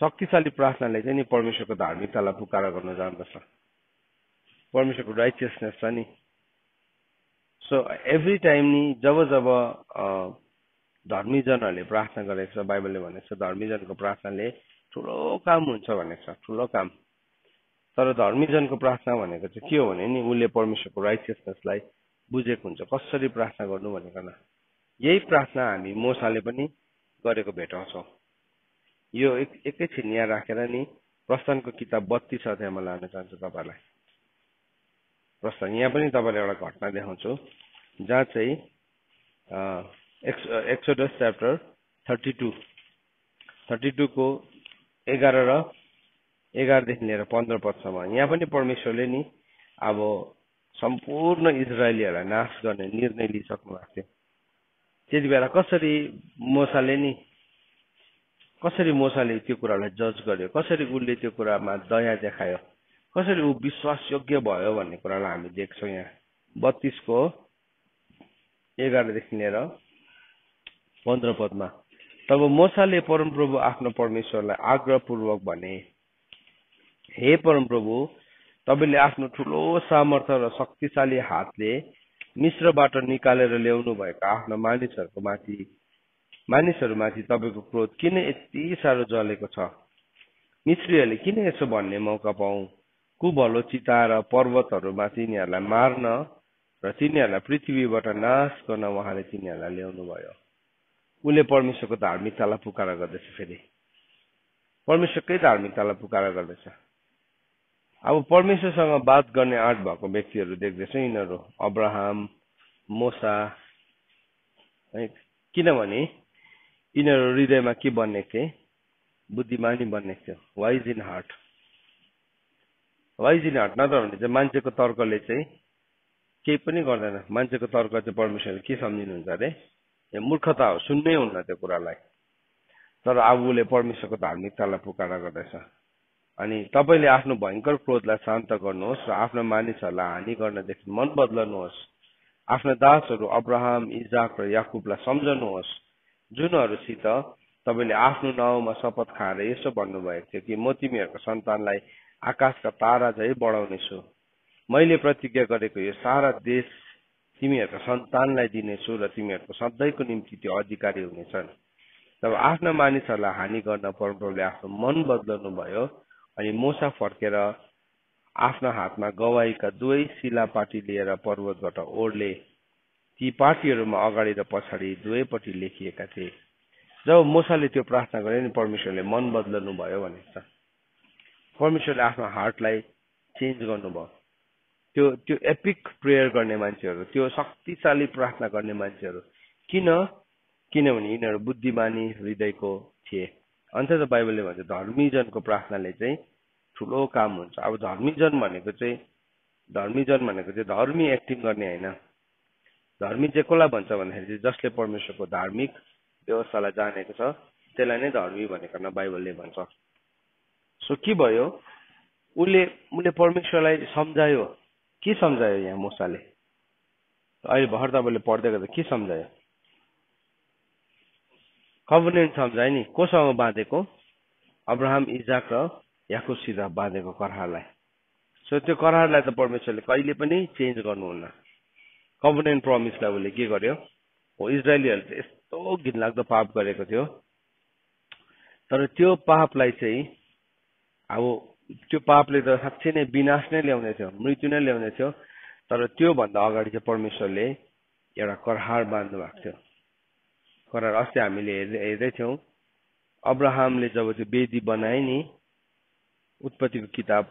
शक्तिशाली प्रार्थनाले चाहिँ नि परमेश्वरको धार्मिकतालाई पुकारा गर्न जान्दछ, परमेश्वरको राइचियसनेस छ नि। सो एभ्री टाइम नि जब धर्मीजनहरूले प्रार्थना गरेको छ, बाइबलले भनेको छ धर्मीजनको प्रार्थनाले ठुलो काम हुन्छ भनेको छ, ठुलो काम। तर धर्मीजनको प्रार्थना भनेको चाहिँ के हो भने नि, उसले परमेश्वरको राइचियसनेसलाई बुझेको हुन्छ, कसरी प्रार्थना गर्नु भनेको। यही प्रार्थना हामी मोसाले पनि गरेको भेटाउँछौँ। यो एकैछिन यहाँ राखेर नि प्रस्थानको किताब 32 अध्यायमा लान चाहन्छु तपाईँलाई। प्रस्थान यहाँ पनि तपाईँलाई एउटा घटना देखाउँछु जहाँ चाहिँ एक्सोडस च्याप्टर 32 को 11 देखि लिएर 15 पदसम्म। यहाँ पनि परमेश्वरले नि अब सम्पूर्ण इजरायलीहरूलाई नाश गर्ने निर्णय लिइसक्नु भएको थियो। त्यति बेला कसरी मोसाले त्यो कुरालाई जज गर्यो, कसरी उसले त्यो कुरामा दया देखायो, कसरी ऊ विश्वासयोग्य भयो भन्ने कुरालाई हामी देख्छौँ यहाँ 32 को 11 देखि लिएर 15 पदमा। तब मोसाले परमप्रभु आफ्नो परमेश्वरलाई आग्रहपूर्वक भने, हे परमप्रभु, तपाईँले आफ्नो ठुलो सामर्थ्य र शक्तिशाली हातले मिस्रबाट निकालेर ल्याउनु भएका आफ्ना मानिसहरूमाथि तपाईँको क्रोध किन यति साह्रो जलेको छ? मिस्रीहरूले किन यसो भन्ने मौका पाऊ? कुभलो चिताएर पर्वतहरूमा तिनीहरूलाई मार्न र तिनीहरूलाई पृथ्वीबाट नाश गर्न उहाँले तिनीहरूलाई ल्याउनु भयो। उसले परमेश्वरको धार्मिकतालाई पुकारा गर्दैछ, फेरि परमेश्वरकै धार्मिकतालाई पुकारा गर्दैछ। अब परमेश्वरसँग बात गर्ने आँट भएको व्यक्तिहरू देख्दैछ यिनीहरू, अब्राहम, मोसा, किनभने यिनीहरू हृदयमा के बन्नेको थिए, बुद्धिमानी बन्नेको थियो, वाइज इन हार्ट। नत्र भने चाहिँ मान्छेको तर्कले चाहिँ केही पनि गर्दैन। मान्छेको तर्क चाहिँ परमेश्वरले के सम्झिनुहुन्छ अरे, मूर्खता हो, सुन्नै हुन्न त्यो कुरालाई। तर अब उसले परमेश्वरको धार्मिकतालाई पुकारा गर्दैछ। अनि तपाईँले आफ्नो भयङ्कर क्रोधलाई शान्त गर्नुहोस् र आफ्ना मानिसहरूलाई हानि गर्नदेखि मन बदल्नुहोस्। आफ्ना दासहरू अब्राहम, इजाक र याकुबलाई सम्झनुहोस्, जुनहरूसित तपाईँले आफ्नो नाउँमा शपथ खाएर यसो भन्नुभएको थियो कि म तिमीहरूको सन्तानलाई आकाशका तारा झै बढाउनेछु। मैले प्रतिज्ञा गरेको यो सारा देश तिमीहरूको सन्तानलाई दिनेछु र तिमीहरूको सधैँको निम्ति त्यो अधिकारी हुनेछन्। तब आफ्ना मानिसहरूलाई हानि गर्न परमप्रभुले आफ्नो मन बदल्नु भयो। अनि मोसा फर्केर आफ्ना हातमा गवाईका दुवै शिला पाटी लिएर पर्वतबाट ओर्ले। ती पाटीहरूमा अगाडि र पछाडि दुवैपट्टि लेखिएका थिए। जब मोसाले त्यो प्रार्थना गरे नि परमेश्वरले मन बदल्नु भयो भनेको छ। परमेश्वरले आफ्नो हार्टलाई चेन्ज गर्नुभयो। त्यो एपिक प्रेयर गर्ने मान्छेहरू, त्यो शक्तिशाली प्रार्थना गर्ने मान्छेहरू किनभने यिनीहरू बुद्धिमानी हृदयको थिए। अन्त त बाइबलले भन्छ धर्मीजनको प्रार्थनाले चाहिँ ठुलो काम हुन्छ। अब धर्मीजन भनेको चाहिँ धर्मी एक्टिङ गर्ने होइन। धर्मी चाहिँ कसलाई भन्छ भन्दाखेरि चाहिँ जसले परमेश्वरको धार्मिक व्यवस्थालाई जानेको छ त्यसलाई नै धर्मी भनेको बाइबलले भन्छ। सो के भयो, उसले परमेश्वरलाई सम्झायो के सम्झायो यहाँ मुसाले? अहिले भर्खर तपाईँले पढ्दै गर्दा के सम्झायो? कभनेन्ट सम्झायो नि, कोसँग बाँधेको? अब्राहम, इजाक र याकुबसित बाँधेको करारलाई। सो त्यो करारलाई त परमेश्वरले कहिले पनि चेन्ज गर्नुहुन्न। कभनेन्ट प्रमिसलाई उसले के गर्यो? हो, इजरायलीहरूले चाहिँ यस्तो घिनलाग्दो पाप गरेको थियो, तर त्यो पापलाई चाहिँ अब त्यो पापले त साँच्चै नै विनाश नै ल्याउने थियो, मृत्यु नै ल्याउने थियो। तर त्योभन्दा अगाडि चाहिँ परमेश्वरले एउटा करार बाँध्नु भएको थियो। करार अस्ति हामीले हेर्दै थियौँ, अब्राहमले जब त्यो वेदी बनाए नि, उत्पत्तिको किताब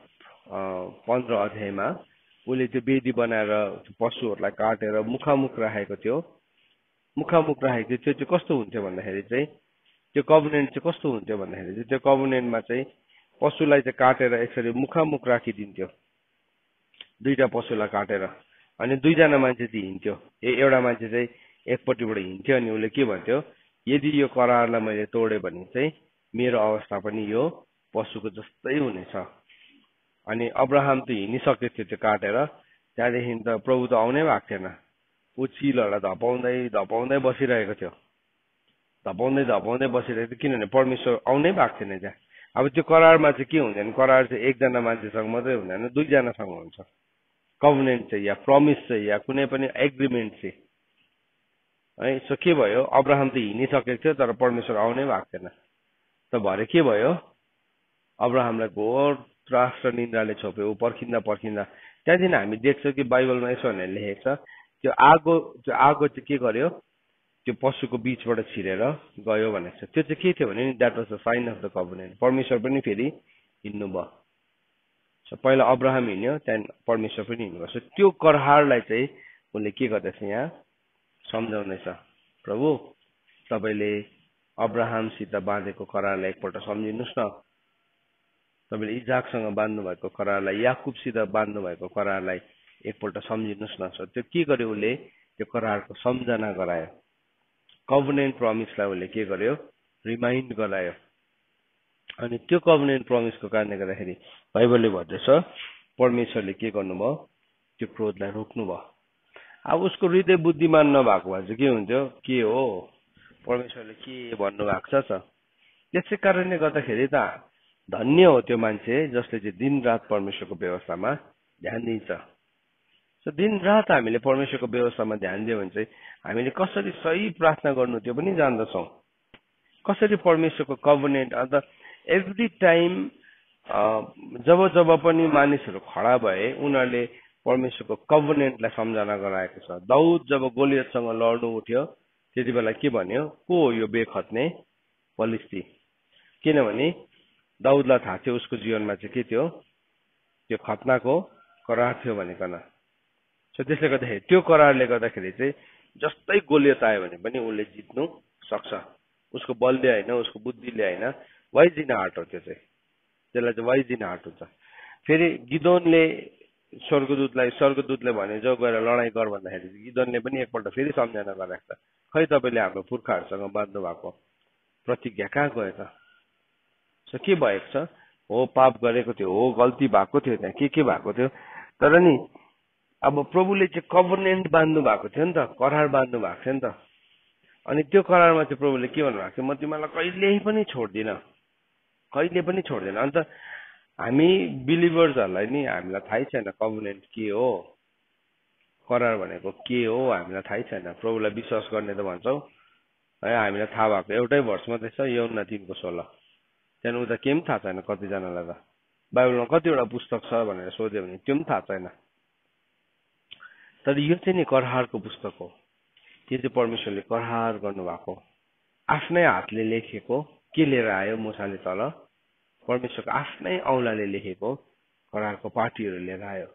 15 अध्यायमा उसले त्यो वेदी बनाएर पशुहरूलाई काटेर मुखामुख राखेको थियो। मुखामुख राखेको थियो। त्यो चाहिँ कस्तो हुन्थ्यो भन्दाखेरि चाहिँ, त्यो कभनेन्ट चाहिँ कस्तो हुन्थ्यो भन्दाखेरि चाहिँ, त्यो कभनेन्टमा चाहिँ पशुलाई चाहिँ काटेर यसरी मुखामुख राखिदिन्थ्यो, दुईटा पशुलाई काटेर, अनि दुईजना मान्छे चाहिँ हिँड्थ्यो। एउटा मान्छे चाहिँ एकपट्टिबाट हिँड्थ्यो, अनि उसले के भन्थ्यो, यदि यो करारलाई मैले तोडेँ भने चाहिँ मेरो अवस्था पनि यो पशुको जस्तै हुनेछ। अनि अब्राहम त हिँडिसकेको थियो त्यो काटेर, त्यहाँदेखि त प्रभु त आउनै भएको थिएन। ऊ चिलहरूलाई धपाउँदै धपाउँदै बसिरहेको थियो, धपाउँदै धपाउँदै बसिरहेको थियो, किनभने परमेश्वर आउनै भएको थिएन त्यहाँ। अब त्यो करारमा चाहिँ के हुँदैन, करार चाहिँ एकजना मान्छेसँग मात्रै हुँदैन, दुईजनासँग हुन्छ। कभनेन्ट चाहिँ या प्रमिस चाहिँ या कुनै पनि एग्रिमेन्ट चाहिँ है। सो के भयो, अब्राहम त हिँडिसकेको थियो तर परमेश्वर आउनै भएको थिएन। त भरे के भयो, अब्राहमलाई घोर त्रास र निन्द्राले छोप्यो। ऊ पर्खिँदा पर्खिँदा त्यहाँदेखि हामी देख्छौँ कि बाइबलमा यसो भनेर लेखेको छ, त्यो आगो चाहिँ के गर्यो, त्यो पशुको बीचबाट छिरेर गयो भनेको छ। त्यो चाहिँ के थियो भने that was the sign of the covenant. परमेश्वर पनि फेरि हिँड्नु भयो। सो पहिला अब्राहम हिँड्यो, त्यहाँदेखि परमेश्वर पनि हिँड्नुभयो। सो त्यो करारलाई चाहिँ उसले के गर्दैछ यहाँ सम्झाउँदैछ, प्रभु तपाईँले अब्राहमसित बाँधेको करारलाई एकपल्ट सम्झिनुहोस् न, तपाईँले इजाकसँग बाँध्नु भएको करारलाई, याकुबसित बाँध्नु भएको करारलाई एकपल्ट सम्झिनुहोस् न। सो त्यो के गर्यो, उसले त्यो करारको सम्झना गरायो। कभनेन्ट प्रमिसलाई उसले के गर्यो, रिमाइन्ड गरायो। अनि त्यो कभनेन्ट प्रमिसको कारणले गर्दाखेरि बाइबलले भन्दछ परमेश्वरले के गर्नुभयो, त्यो क्रोधलाई रोक्नुभयो। अब उसको हृदय बुद्धिमान नभएको भए चाहिँ के हुन्थ्यो, के हो परमेश्वरले के भन्नुभएको छ त। त्यसै कारणले गर्दाखेरि त धन्य हो त्यो मान्छे जसले चाहिँ दिनरात परमेश्वरको व्यवस्थामा ध्यान दिन्छ। सो दिनरात हामीले परमेश्वरको व्यवस्थामा ध्यान दियो भने चाहिँ हामीले कसरी सही प्रार्थना गर्नु त्यो पनि जान्दछौँ, कसरी परमेश्वरको कभनेन्ट। अन्त एभ्री टाइम जब जब पनि मानिसहरू खडा भए उनीहरूले परमेश्वरको कभनेन्टलाई सम्झना गराएको छ। दाउद जब गोलियतसँग लड्नु उठ्यो त्यति बेला के भन्यो, को हो यो बेखत्ने फलिस्ती? किनभने दाउदलाई थाहा थियो उसको जीवनमा चाहिँ के थियो, त्यो खतनाको करार थियो भनिकन। सो त्यसले गर्दाखेरि त्यो करारले गर्दाखेरि चाहिँ जस्तै गोलियत आयो भने पनि उसले जित्नु सक्छ। उसको बलले होइन, उसको बुद्धिले होइन, वाइज इन हार्ट हो त्यो चाहिँ, त्यसलाई चाहिँ वाइज इन हार्ट हुन्छ। फेरि गिदोनले स्वर्गदूतले भने जो गएर लडाइँ गर भन्दाखेरि गिदोनले पनि एकपल्ट फेरि सम्झना गराएको छ, खै तपाईँले हाम्रो पुर्खाहरूसँग बाँध्नु भएको प्रतिज्ञा कहाँ गयो त। सो के भएको छ, हो पाप गरेको थियो, हो गल्ती भएको थियो, त्यहाँ के भएको थियो, तर नि अब प्रभुले चाहिँ कभनेन्ट बाँध्नु भएको थियो नि त, करार बाँध्नु भएको थियो नि त। अनि त्यो करारमा चाहिँ प्रभुले के भन्नुभएको थियो, म तिमीलाई कहिल्यै पनि छोड्दिनँ, कहिले पनि छोड्दिनँ। अन्त हामी बिलिभर्सहरूलाई नि हामीलाई थाहै छैन कभनेन्ट के हो, करार भनेको के हो हामीलाई थाहै छैन। प्रभुलाई विश्वास गर्ने त भन्छौँ है, हामीलाई थाहा भएको एउटै वर्ष मात्रै छ, यूहन्ना 3:16। त्यहाँदेखि उता के पनि थाहा छैन कतिजनालाई त। बाइबलमा कतिवटा पुस्तक छ भनेर सोध्यो भने त्यो पनि थाहा छैन। तर यो चाहिँ नि करारको पुस्तक हो। त्यो चाहिँ परमेश्वरले करार गर्नुभएको, आफ्नै हातले लेखेको, के लिएर आयो मुसाले तल, परमेश्वरको आफ्नै औँलाले लेखेको करारको पाटीहरू लिएर आयो।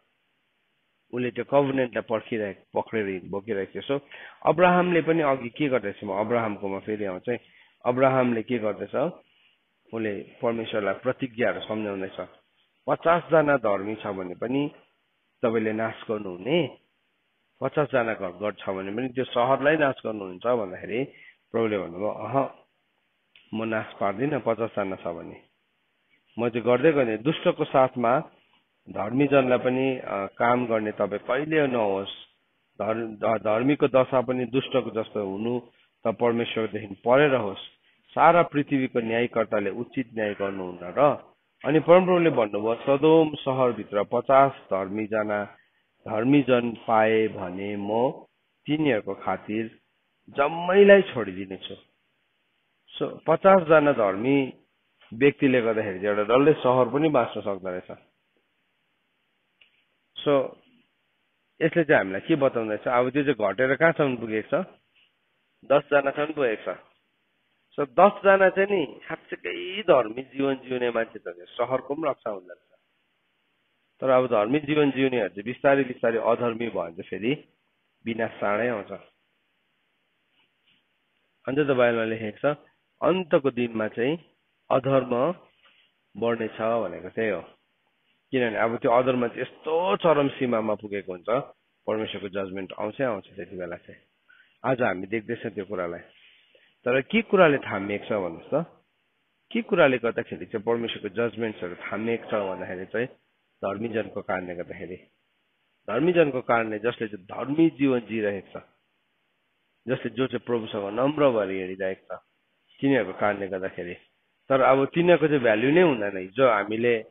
उसले त्यो कभनेन्टलाई पक्रेर बोकिरहेको थियो। सो अब्राहमले पनि अघि के गर्दैछ, म अब्राहमकोमा फेरि आउँछ। अब्राहमले के गर्दैछ, उसले परमेश्वरलाई प्रतिज्ञाहरू सम्झाउँदैछ। 50 जना धर्मी छ भने पनि तपाईँले नाश गर्नुहुने, 50 जना घर छ भने पनि त्यो सहरलाई नाश गर्नुहुन्छ भन्दाखेरि प्रभुले भन्नुभयो, म नाश पार्दिनँ 50 जना छ भने, म चाहिँ गर्दै गर्ने। दुष्टको साथमा धर्मीजनलाई पनि काम गर्ने तपाईँ कहिले नहोस्। धर्मीको दशा पनि दुष्टको जस्तो हुनु त परमेश्वरदेखि परेर होस्। सारा पृथ्वीको न्यायकर्ताले उचित न्याय गर्नुहुन्न र अनि परमप्रभुले भन्नुभयो सदोम सहरभित्र 50 धर्मीजन पाए भने म तिनीहरूको खातिर जम्मैलाई छोडिदिनेछु। 50 जना धर्मी व्यक्तिले गर्दाखेरि चाहिँ एउटा डल्लै सहर पनि बाँच्न सक्दो रहेछ। सो यसले चाहिँ हामीलाई के बताउँदैछ, अब त्यो चाहिँ घटेर कहाँसम्म पुगेको छ, 10 जनासम्म पुगेको छ। सो 10 जना चाहिँ नि साँच्चै धर्मी जीवन जिउने मान्छे त सहरको पनि रक्षा हुँदैन। तर अब धर्मी जीवन जिउनेहरू चाहिँ बिस्तारै बिस्तारै अधर्मी भयो भने चाहिँ फेरि विनाश चाँडै आउँछ। अन्त त बाइबलमा लेखेको छ अन्तको दिनमा चाहिँ अधर्म बढ्नेछ भनेको त्यही हो। किनभने अब त्यो अधर्म चाहिँ यस्तो चरम सीमामा पुगेको हुन्छ, परमेश्वरको जजमेन्ट आउँछै आउँछ त्यति बेला चाहिँ। आज हामी देख्दैछौँ त्यो कुरालाई। तर के कुराले थामिएको छ भन्नुहोस् त, के कुराले गर्दाखेरि चाहिँ परमेश्वरको जजमेन्ट्सहरू थामिएको छ भन्दाखेरि चाहिँ धर्मीजनको कारणले गर्दाखेरि। धर्मीजनको कारणले जसले चाहिँ धर्मी जीवन जिइरहेको छ, जसले जो चाहिँ प्रभुसँग नम्र भएर हिँडिरहेको छ, तिनीहरूको कारणले गर्दाखेरि। तर अब तिनीहरूको चाहिँ भ्याल्यु नै हुँदैन। हिजो हामीले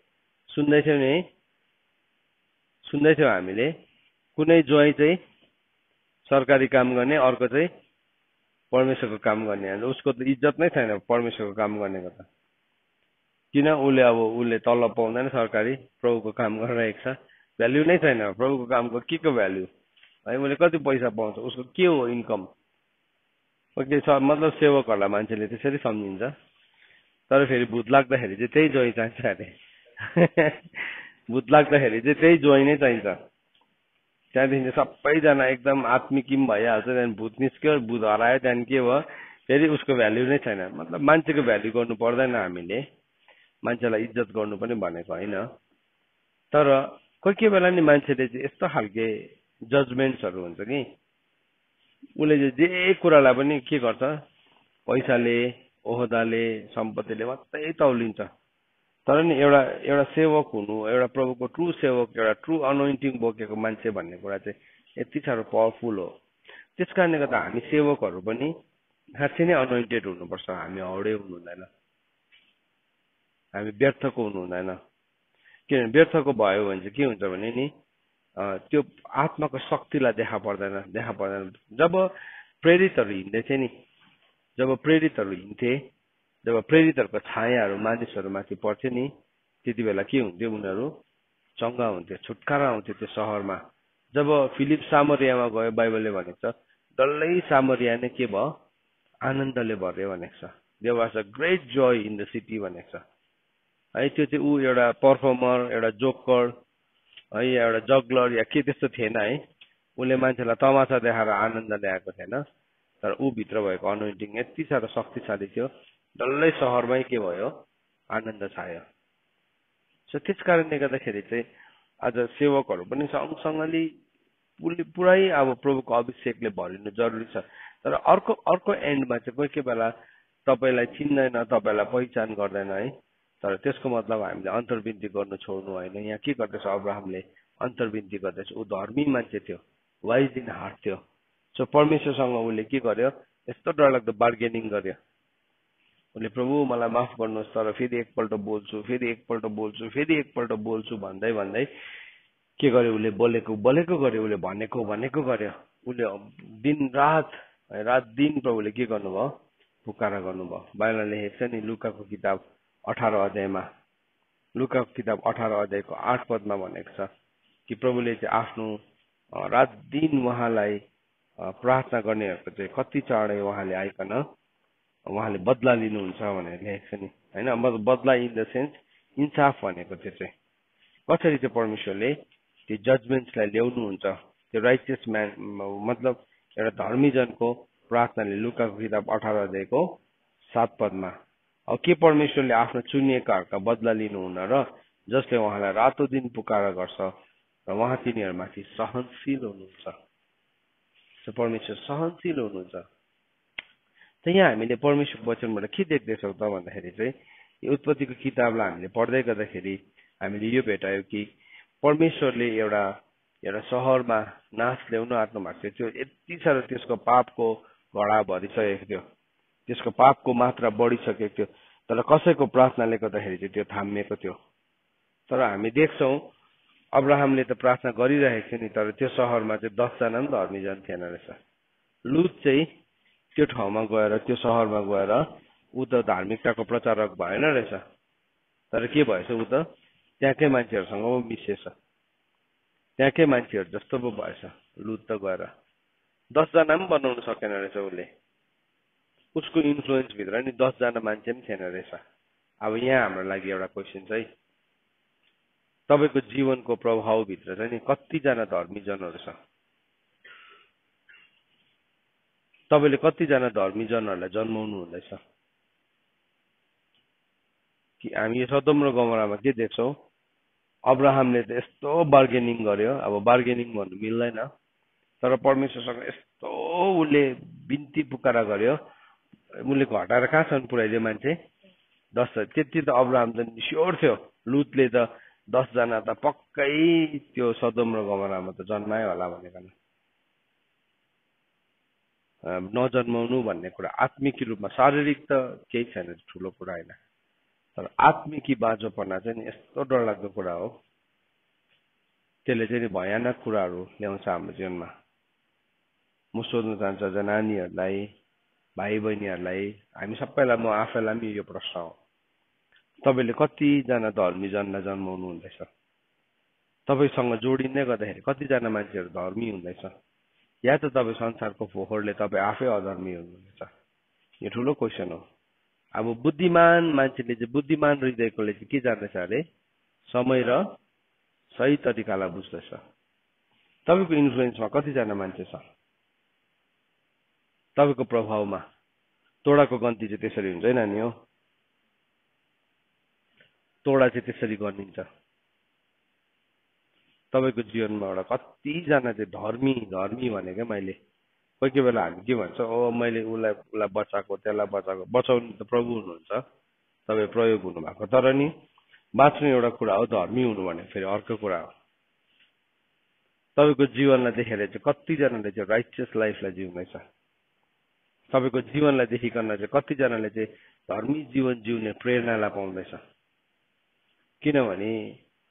सुन्दैथ्यौँ हामीले कुनै ज्वाइँ चाहिँ सरकारी काम गर्ने, अर्को चाहिँ परमेश्वरको काम गर्ने। उसको त इज्जत नै छैन परमेश्वरको काम गर्नेको त। किन उसले तलब पाउँदैन सरकारी, प्रभुको काम गरिरहेको छ, भ्याल्यु नै छैन प्रभुको कामको। के को भ्याल्यु है, उसले कति पैसा पाउँछ, उसको के हो इन्कम। ओके सर, मतलब सेवकहरूलाई मान्छेले त्यसरी सम्झिन्छ। तर फेरि भूत लाग्दाखेरि चाहिँ त्यही ज्वाइँ चाहिन्छ अरे। भूत लाग्दाखेरि चाहिँ त्यही ज्वाइँ नै चाहिन्छ। त्यहाँदेखि सबैजना एकदम आत्मिकिम भइहाल्छ। त्यहाँदेखि भूत निस्क्यो, भूत हरायो, त्यहाँदेखि के भयो, फेरि उसको भ्याल्यु नै छैन। मतलब मान्छेको भ्याल्यु गर्नु पर्दैन, हामीले मान्छेलाई इज्जत गर्नु पनि भनेको होइन। तर कोही कोही बेला नि मान्छेले चाहिँ यस्तो खालके जजमेन्ट्सहरू हुन्छ कि उसले जे कुरालाई पनि के गर्छ, पैसाले, ओहदाले, सम्पत्तिले मात्रै तौलिन्छ। तर नि एउटा सेवक हुनु, एउटा प्रभुको ट्रु सेवक, एउटा ट्रु अनोइन्टिङ बोकेको मान्छे भन्ने कुरा चाहिँ यति साह्रो पावरफुल हो। त्यस कारणले गर्दा हामी सेवकहरू पनि साँच्चै नै अनोइन्टेड हुनुपर्छ। हामी हौडे हुनु हुँदैन, हामी व्यर्थको हुनु हुँदैन। किनभने व्यर्थको भयो भने चाहिँ के हुन्छ भने नि त्यो आत्माको शक्तिलाई देखा पर्दैन। जब प्रेरितहरू हिँड्दै थिए नि, जब प्रेरितहरूको छायाहरू मानिसहरूमाथि पर्थ्यो नि, त्यति बेला के हुन्थ्यो, उनीहरू चङ्गा हुन्थ्यो, छुटकारा आउँथ्यो त्यो सहरमा। जब फिलिप सामरियामा गयो, बाइबलले भनेको छ डल्लै सामरिया नै के भयो, आनन्दले भर्यो भनेको छ। There was a great joy in the city भनेको छ है। त्यो चाहिँ ऊ एउटा पर्फर्मर, एउटा जोकर है, एउटा जगलर या के त्यस्तो थिएन है। उसले मान्छेलाई तमासा देखाएर आनन्द ल्याएको थिएन। तर ऊ भित्र भएको अनोइन्टिङ यति साह्रो शक्तिशाली थियो, डल्लै सहरमै के भयो, आनन्द छायो। सो त्यस कारणले गर्दाखेरि चाहिँ आज सेवकहरू पनि सँगसँगले पुरै अब प्रभुको अभिषेकले भरिनु जरुरी छ। तर अर्को एन्डमा चाहिँ कोही कोही बेला तपाईँलाई चिन्दैन, तपाईँलाई पहिचान गर्दैन है। तर त्यसको मतलब हामीले अन्तर्विन्ती गर्नु छोड्नु होइन। यहाँ के गर्दैछ, अब्राहमले अन्तर्विन्ती गर्दैछ। ऊ धर्मी मान्छे थियो, वाइज इन हार्ट थियो। सो परमेश्वरसँग उसले के गर्यो, यस्तो डरलाग्दो बार्गेनिङ गर्यो। उसले प्रभु मलाई माफ गर्नुहोस्, तर फेरि एकपल्ट बोल्छु भन्दै भन्दै के गर्यो, उसले बोलेको गर्यो, उसले भनेको गर्यो। उसले दिन रात दिन प्रभुले के गर्नुभयो, पुकारा गर्नुभयो। बाइबलमा लेखेको छ नि लुकाको किताब 18 अध्यायमा, लुकाको किताब 18 अध्यायको 8 पदमा भनेको छ कि प्रभुले चाहिँ आफ्नो रात दिन उहाँलाई प्रार्थना गर्नेहरूको चाहिँ कति चाँडै उहाँले आइकन उहाँले बदला लिनुहुन्छ भनेर लेखेको छ नि होइन। बदला इन द सेन्स इन्साफ भनेको त्यो चाहिँ कसरी चाहिँ परमेश्वरले त्यो जजमेन्ट्सलाई ल्याउनुहुन्छ। त्यो राइचियस म्यान मतलब एउटा धर्मीजनको प्रार्थनाले, लुकाको किताब 18 अध्यायको 7 पदमा। अब के परमेश्वरले आफ्नो चुनिएकाहरूका बदला लिनुहुन्न र जसले उहाँलाई रातो दिन पुकारा गर्छ र उहाँ तिनीहरूमाथि सहनशील हुनुहुन्छ। परमेश्वर सहनशील हुनुहुन्छ। त यहाँ हामीले परमेश्वरको वचनबाट के देख्दैछौँ त भन्दाखेरि चाहिँ यो उत्पत्तिको किताबलाई हामीले पढ्दै गर्दाखेरि हामीले यो भेटायो कि परमेश्वरले एउटा एउटा सहरमा नाश ल्याउन आँट्नु भएको थियो यति साह्रो त्यसको पापको घडा भरिसकेको थियो त्यसको पापको मात्रा बढिसकेको थियो तर कसैको प्रार्थनाले गर्दाखेरि चाहिँ त्यो थामिएको थियो तर हामी देख्छौँ अब्राहमले त प्रार्थना गरिरहेको थियो नि तर त्यो सहरमा चाहिँ 10 जना पनि धर्मीजन थिएन रहेछ लुत चाहिँ त्यो ठाउँमा गएर त्यो सहरमा गएर ऊ त धार्मिकताको प्रचारक भएन रहेछ तर के भएछ ऊ त त्यहाँकै मान्छेहरूसँग मिसिएछ त्यहाँकै मान्छेहरू जस्तो पो भएछ लुत त गएर 10 जना पनि बनाउन सकेन रहेछ उसले उसको इन्फ्लुएन्स भित्र नि 10 जना मान्छे पनि थिएन रहेछ अब यहाँ हाम्रो लागि एउटा क्वेसन चाहिँ तपाईको जीवनको प्रभाव भित्र चाहिँ नि कतिजना धर्मीजनहरू छ तपाईले कतिजना धर्मीजनहरूलाई जन्माउनु हुँदैछ कि हामी सदोम र गमोरामा के देख्छौँ अब्राहमले त यस्तो बार्गेनिङ गर्यो अब बार्गेनिङ भन्नु मिल्दैन तर परमेश्वरसँग यस्तो उसले बिन्ती पुकारा गर्यो उसले घटाएर कहाँसम्म पुर्याइदियो मान्छे 10 त्यति त अब्राहम त स्योर थियो लुतले त 10 जना त पक्कै त्यो सदोम र गमोरामा त जन्मायो होला भनेको नजन्माउनु भन्ने कुरा आत्मिक रूपमा शारीरिक त केही छैन ठुलो कुरा होइन तर आत्मिकी बाँझोपना चाहिँ यस्तो डरलाग्दो कुरा हो त्यसले चाहिँ भयानक कुराहरू ल्याउँछ हाम्रो जीवनमा म सोध्न चाहन्छु अझ नानीहरूलाई भाइ बहिनीहरूलाई हामी सबैलाई म आफैलाई पनि यो प्रश्न हो तपाईँले कतिजना धर्मीजनलाई जन्माउनु हुँदैछ तपाईँसँग जोडिँदै गर्दाखेरि कतिजना मान्छेहरू धर्मी हुँदैछ या त तपाईँ संसारको फोहोरले तपाईँ आफै अधर्मी हुनुहुनेछ यो ठुलो क्वेसन हो अब बुद्धिमान मान्छेले चाहिँ बुद्धिमान हृदयकोले चाहिँ के जान्दछ अरे समय र सही तरिकालाई बुझ्दछ तपाईँको इन्फ्लुएन्समा कतिजना मान्छे छ तपाईँको प्रभावमा तोडाको गन्ती चाहिँ त्यसरी हुन्छ नि हो तोडा चाहिँ त्यसरी गर्निन्छ तपाईँको जीवनमा एउटा कतिजना चाहिँ धर्मी भनेकै मैले कोही कोही बेला हामी के भन्छ ओ मैले उसलाई बचाएको त्यसलाई बचाएको बचाउनु त प्रभु हुनुहुन्छ तपाईँ प्रयोग हुनुभएको तर नि बाँच्नु एउटा कुरा हो धर्मी हुनु भने फेरि अर्को कुरा हो तपाईँको जीवनलाई देखेर चाहिँ कतिजनाले चाहिँ राइचियस लाइफलाई जिउँदैछ तपाईँको जीवनलाई देखिकन चाहिँ कतिजनाले चाहिँ धर्मी जीवन जिउने प्रेरणालाई पाउँदैछ किनभने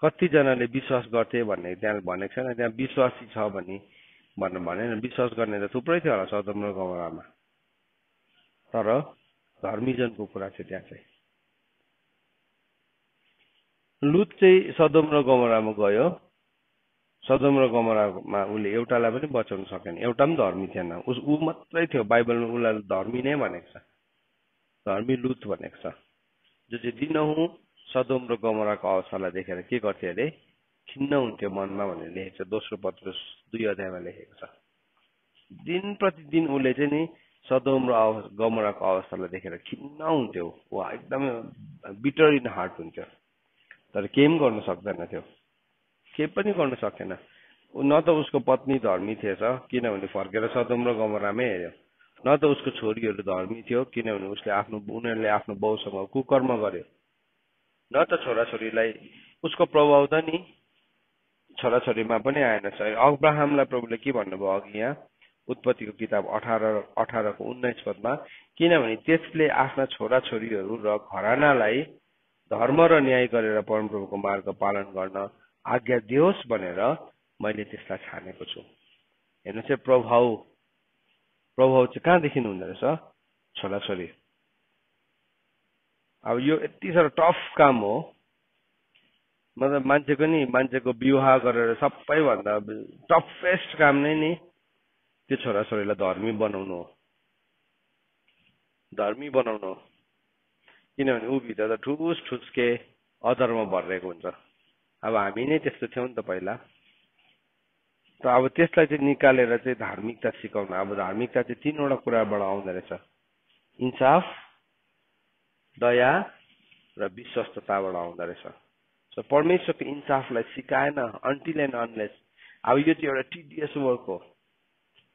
कतिजनाले विश्वास गर्थे भन्ने त्यहाँ भनेको छैन त्यहाँ विश्वासी छ भने भन्नु भनेन विश्वास गर्ने त थुप्रै थियो होला सदोम र गमोरामा तर धर्मीजनको कुरा चाहिँ त्यहाँ चाहिँ लुत चाहिँ सदोम र गमोरामा गयो सदोम र गमोरामा उसले एउटालाई पनि बचाउन सकेन एउटा पनि धर्मी थिएन ऊ मात्रै थियो बाइबलमा उसलाई धर्मी नै भनेको छ धर्मी लुत भनेको छ जो चाहिँ दिनहुँ सदोम र गमोराको अवस्थालाई देखेर के गर्थे अरे खिन्न हुन्थ्यो मनमा भनेर लेखेको छ दोस्रो पत्रुस 2 अध्यायमा लेखेको छ दिन प्रतिदिन उसले चाहिँ नि सदोम र गमोराको अवस्थालाई देखेर खिन्न हुन्थ्यो ऊ एकदमै बिटर इन हार्ट हुन्थ्यो तर केही पनि गर्न सक्दैन थियो केही पनि गर्न सकेन न त उसको पत्नी धर्मी थिएछ किनभने फर्केर सदोम र गमोरामै हेऱ्यो न त उसको छोरीहरू धर्मी थियो किनभने उनीहरूले आफ्नो बाउसँग कुकर्म गर्यो न त छोराछोरीलाई उसको प्रभाव त नि छोराछोरीमा पनि आएन अब्राहमलाई प्रभुले के भन्नुभयो अघि यहाँ उत्पत्तिको किताब 18 को 19 पदमा किनभने त्यसले आफ्ना छोराछोरीहरू र घरानालाई धर्म र न्याय गरेर परमप्रभुको मार्ग पालन गर्न आज्ञा दियोस् भनेर मैले त्यसलाई छानेको छु हेर्नु चाहिँ प्रभाव चाहिँ कहाँदेखि हुँदो रहेछ छोराछोरी अब यो यति साह्रो टफ काम हो मतलब मान्छेको विवाह गरेर सबैभन्दा टफेस्ट काम नै नि त्यो छोराछोरीलाई धर्मी बनाउनु हो किनभने ऊ भित्र त ठुसके अधर्म भरिरहेको हुन्छ अब हामी नै त्यस्तो थियौँ नि त पहिला त अब त्यसलाई चाहिँ निकालेर चाहिँ धार्मिकता सिकाउनु अब धार्मिकता चाहिँ 3 वटा कुराबाट आउँदो रहेछ इन्साफ दया र विश्वस्तताबाट आउँदो रहेछ सो परमेश्वरको इन्साफलाई सिकाएन अन्टिल एन्ड अनलेस अब यो चाहिँ एउटा टिडियस वर्क हो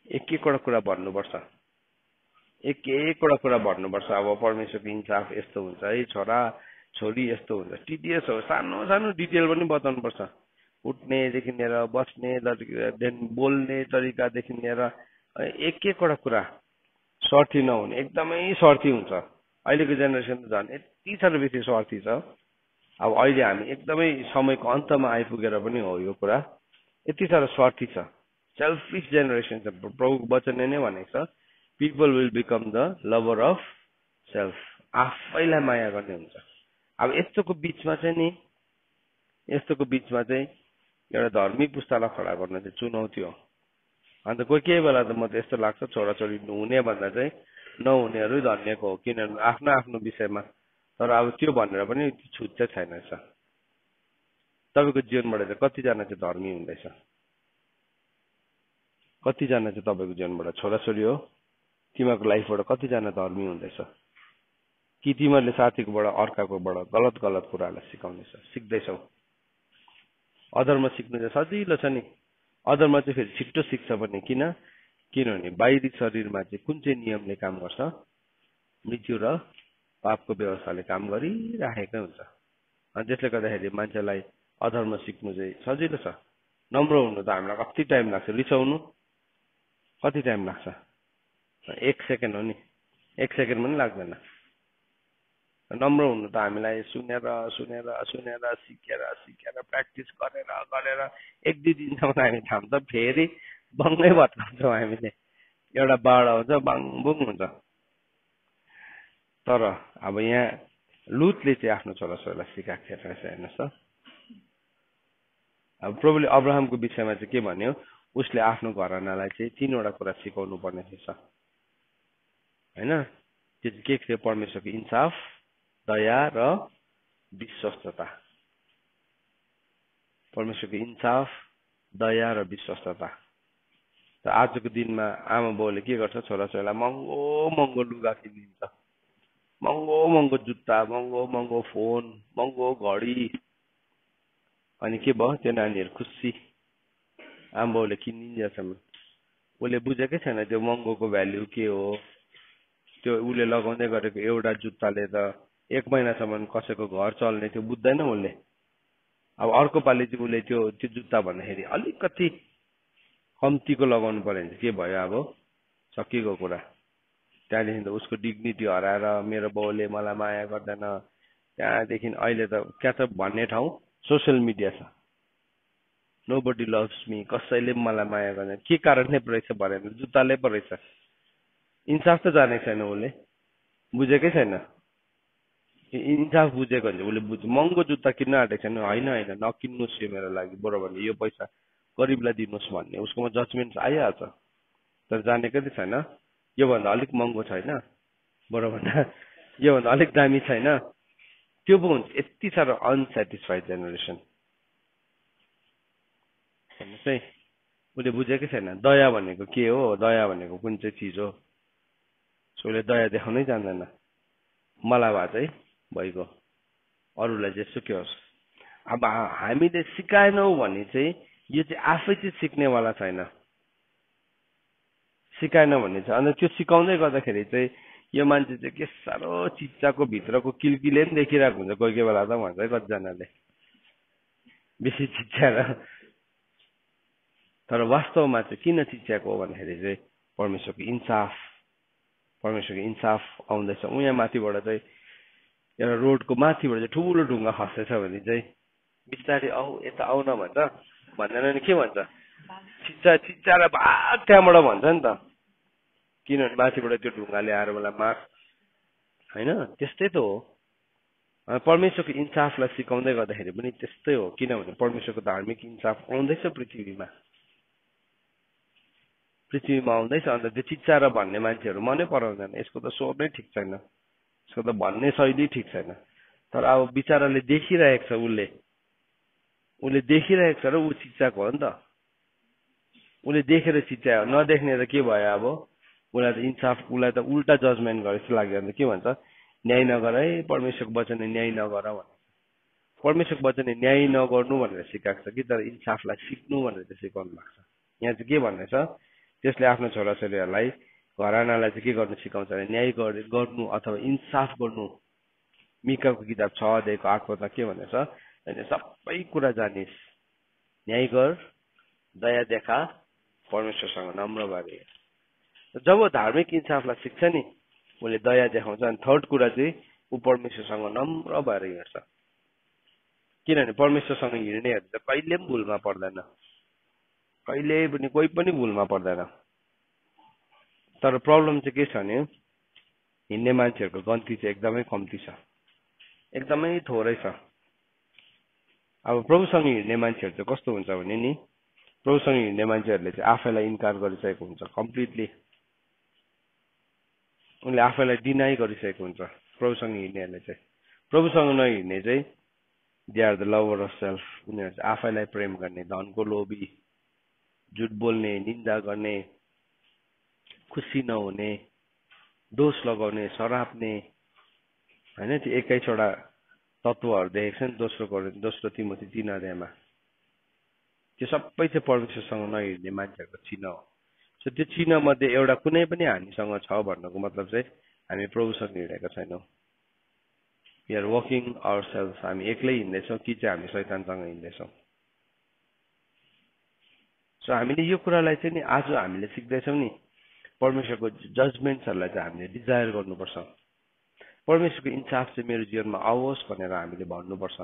एक एकवटा कुरा भन्नुपर्छ अब परमेश्वरको इन्साफ यस्तो हुन्छ है छोरा छोरी यस्तो हुन्छ टिडियस हो सानो डिटेल पनि बताउनुपर्छ उठ्नेदेखि लिएर बस्ने बोल्ने तरिकादेखि लिएर एक एकवटा कुरा स्वार्थी नहुने, एकदमै स्वार्थी हुन्छ। अहिलेको जेनेरेसन त झन् यति साह्रो बेसी स्वार्थी छ। अब अहिले हामी एकदमै समयको अन्तमा आइपुगेर पनि हो यो कुरा, यति साह्रो स्वार्थी छ, सेल्फिस जेनेरेसन छ। प्रभुको वचनले नै भनेको छ, people will become the lover of self, आफैलाई माया गर्ने हुन्छ। अब यस्तोको बिचमा चाहिँ एउटा धार्मिक पुस्तालाई खडा गर्न चाहिँ चुनौती हो। अन्त कोही बेला त म त यस्तो लाग्छ, छोराछोरी हुने भन्दा चाहिँ नहुनेहरू धन्यको हो, किनभने आफ्नो आफ्नो विषयमा। तर अब त्यो भनेर पनि छुट चाहिँ छैन रहेछ। तपाईँको जीवनबाट चाहिँ कतिजना चाहिँ धर्मी हुँदैछ? कतिजना चाहिँ तपाईँको जीवनबाट छोराछोरी हो, तिमीहरूको लाइफबाट कतिजना धर्मी हुँदैछ? कि तिमीहरूले साथीकोबाट अर्काकोबाट गलत कुराहरूलाई सिक्दैछौ? अधर्म सिक्नु चाहिँ सजिलो छ नि, अधर्म चाहिँ फेरि छिट्टो सिक्छ पनि। किनभने बाहिरी शरीरमा चाहिँ कुन चाहिँ नियमले काम गर्छ? मृत्यु र पापको व्यवस्थाले काम गरिराखेकै हुन्छ। अनि त्यसले गर्दाखेरि मान्छेलाई अधर्म सिक्नु चाहिँ सजिलो छ। नम्र हुनु त हामीलाई कति टाइम लाग्छ, रिसाउनु कति टाइम लाग्छ? 1 सेकेन्ड हो नि, 1 सेकेन्ड पनि लाग्दैन। नम्र हुनु त हामीलाई सुनेर सिकेर प्र्याक्टिस गरेर 1-2 दिनसम्म हामी थाम्छ, फेरि बङ्गै भत्काउँछौँ हामीले। एउटा बाढ आउँछ, बाङबुङ हुन्छ। तर अब यहाँ लुतले चाहिँ आफ्नो छोराछोरीलाई सिकाएको थिएन रहेछ, हेर्नुहोस् त। अब प्रभुले अब्राहमको विषयमा चाहिँ के भन्यो? उसले आफ्नो घरानालाई चाहिँ 3वटा कुरा सिकाउनु पर्ने थिएछ, होइन? त्यो चाहिँ के थियो? परमेश्वरको इन्साफ, दया र विश्वस्तता। परमेश्वरको इन्साफ, दया र विश्वस्तता। त आजको दिनमा आमा बाउले के गर्छ? छोराछोरीलाई महँगो लुगा किनिदिन्छ, महँगो जुत्ता, महँगो फोन, महँगो घडी। अनि के भयो? त्यो नानीहरू खुसी, आमा बाउले किनिदिन्छन्। उसले बुझेकै छैन त्यो महँगोको भ्याल्यु के हो। त्यो उसले लगाउँदै गरेको एउटा जुत्ताले त 1 महिनासम्म कसैको घर चल्ने त्यो बुझ्दैन उसले। अब अर्को पालि चाहिँ उसले त्यो जुत्ता भन्दाखेरि अलिकति कम्तीको लगाउनु पर्यो भने के भयो? अब सकिएको कुरा। त्यहाँदेखि त उसको डिग्निटी हराएर मेरो बाउले मलाई माया गर्दैन। त्यहाँदेखि अहिले त क्या छ भन्ने ठाउँ सोसियल मिडिया छ। नोबडी लभ्स मी, कसैले मलाई माया गर्दैन। के कारणले पो रहेछ भनेर जुत्ताले पो रहेछ। इन्साफ त जानेको छैन, उसले बुझेकै छैन। इन्साफ बुझेको भने उसले महँगो जुत्ता किन्न आँटेको छैन, होइन नकिन्नुहोस् यो मेरो लागि, बरु भने यो पैसा गरिबलाई दिनुहोस् भन्ने उसकोमा जजमेन्ट आइहाल्छ। तर जानेकै त छैन योभन्दा अलिक महँगो छैन, बरु भन्दा योभन्दा अलिक दामी छैन। त्यो पो हुन्छ यति साह्रो अनसेटिस्फाइड जेनेरेसन। हेर्नुहोस् है, उसले बुझेकै छैन दया भनेको के हो, दया भनेको कुन चाहिँ चिज हो। उसले दया देखाउनै जान्दैन। मलाई भए चाहिँ भइगयो, अरूलाई जेसुकै होस्। अब हामीले सिकाएनौँ भने चाहिँ यो चाहिँ आफै चाहिँ सिक्नेवाला छैन। सिकाएन भने चाहिँ अन्त त्यो सिकाउँदै गर्दाखेरि चाहिँ यो मान्छे चाहिँ के साह्रो चिच्चाको भित्रको किलकिले पनि देखिरहेको हुन्छ कोही बेला त भन्छ कतिजनाले, बेसी चिच्याएर। तर वास्तवमा चाहिँ किन चिच्याएको हो भन्दाखेरि चाहिँ परमेश्वरको इन्साफ आउँदैछ। यहाँ माथिबाट चाहिँ एउटा रोडको माथिबाट चाहिँ ठुलो ढुङ्गा खस्दैछ भने चाहिँ बिस्तारै आऊ यता आउन भन्छ, भन्दैन नि के भन्छ? चिच्चाएर भाग त्यहाँबाट भन्छ नि त। किनभने माथिबाट त्यो ढुङ्गाले आएर मलाई मार, होइन? त्यस्तै त हो। परमेश्वरको इन्साफलाई सिकाउँदै गर्दाखेरि पनि त्यस्तै हो। किनभने परमेश्वरको धार्मिक इन्साफ आउँदैछ पृथ्वीमा आउँदैछ। अन्त त्यो चिच्चाएर भन्ने मान्छेहरू मनै पराउँदैन। यसको त सोच नै ठिक छैन, यसको त भन्ने शैली ठिक छैन। तर अब बिचाराले देखिरहेको छ, उसले देखिरहेको छ र ऊ चिच्चाएको हो नि त। उसले देखेर चिच्चायो, नदेख्ने त के भयो? अब उसलाई त उल्टा जजमेन्ट गरे जस्तो लाग्यो। अन्त के भन्छ? न्याय नगर है, परमेश्वरको वचनले न्याय नगर भन्छ। परमेश्वरको वचनले न्याय नगर्नु भनेर सिकाएको छ कि, तर इन्साफलाई सिक्नु भनेर चाहिँ सिकाउनु भएको छ। यहाँ चाहिँ के भन्दैछ? त्यसले आफ्नो छोराछोरीहरूलाई, घरानालाई चाहिँ के गर्नु सिकाउँछ भने न्याय गर्नु अथवा इन्साफ गर्नु। मिकाको किताब 6 अध्यायको 8 पदमा के भनेछ? सबै कुरा जानिस्, न्याय गर, दया देखा, परमेश्वरसँग नम्र भएर हिँड। जब धार्मिक इन्साफलाई सिक्छ नि उसले दया देखाउँछ। अनि थर्ड कुरा चाहिँ ऊ परमेश्वरसँग नम्र भएर हिँड्छ। किनभने परमेश्वरसँग हिँड्नेहरू त कहिले पनि भुलमा पर्दैन, कहिले पनि कोही पनि भुलमा पर्दैन। तर प्रब्लम चाहिँ के छ भने हिँड्ने मान्छेहरूको गन्ती चाहिँ एकदमै कम्ती छ, एकदमै थोरै छ। अब प्रभुसँग हिँड्ने मान्छेहरू चाहिँ कस्तो हुन्छ भने नि, प्रभुसँग हिँड्ने मान्छेहरूले चाहिँ आफैलाई इन्कार गरिसकेको हुन्छ कम्प्लिटली। उनले आफैलाई डिनाइ गरिसकेको हुन्छ प्रभुसँग हिँड्नेहरूले चाहिँ। प्रभुसँग नहिँड्ने चाहिँ they are the lover of self. उनीहरू चाहिँ आफैलाई प्रेम गर्ने, धनको लोभी, झुट बोल्ने, निन्दा गर्ने, खुसी नहुने, दोष लगाउने, सराप्ने, होइन त्यो 21वटा तत्त्वहरू देखेको छ नि दोस्रो तिमोथी 3 अध्यायमा। त्यो सबै चाहिँ परमेश्वरसँग नहिँड्ने मान्छेहरूको चिन्ह हो। सो त्यो चिन्ह मध्ये एउटा कुनै पनि हामीसँग छ भन्नुको मतलब चाहिँ हामी प्रभुसँग हिँडेका छैनौँ। We are walking our self. हामी एक्लै हिँड्दैछौँ कि चाहिँ हामी शैतानसँग हिँड्दैछौँ। सो हामीले यो कुरालाई चाहिँ नि आज हामीले सिक्दैछौँ नि, परमेश्वरको जजमेन्ट्सहरूलाई चाहिँ हामीले डिजायर गर्नुपर्छ। परमेश्वरको इन्साफ चाहिँ मेरो जीवनमा आओस् भनेर हामीले भन्नुपर्छ।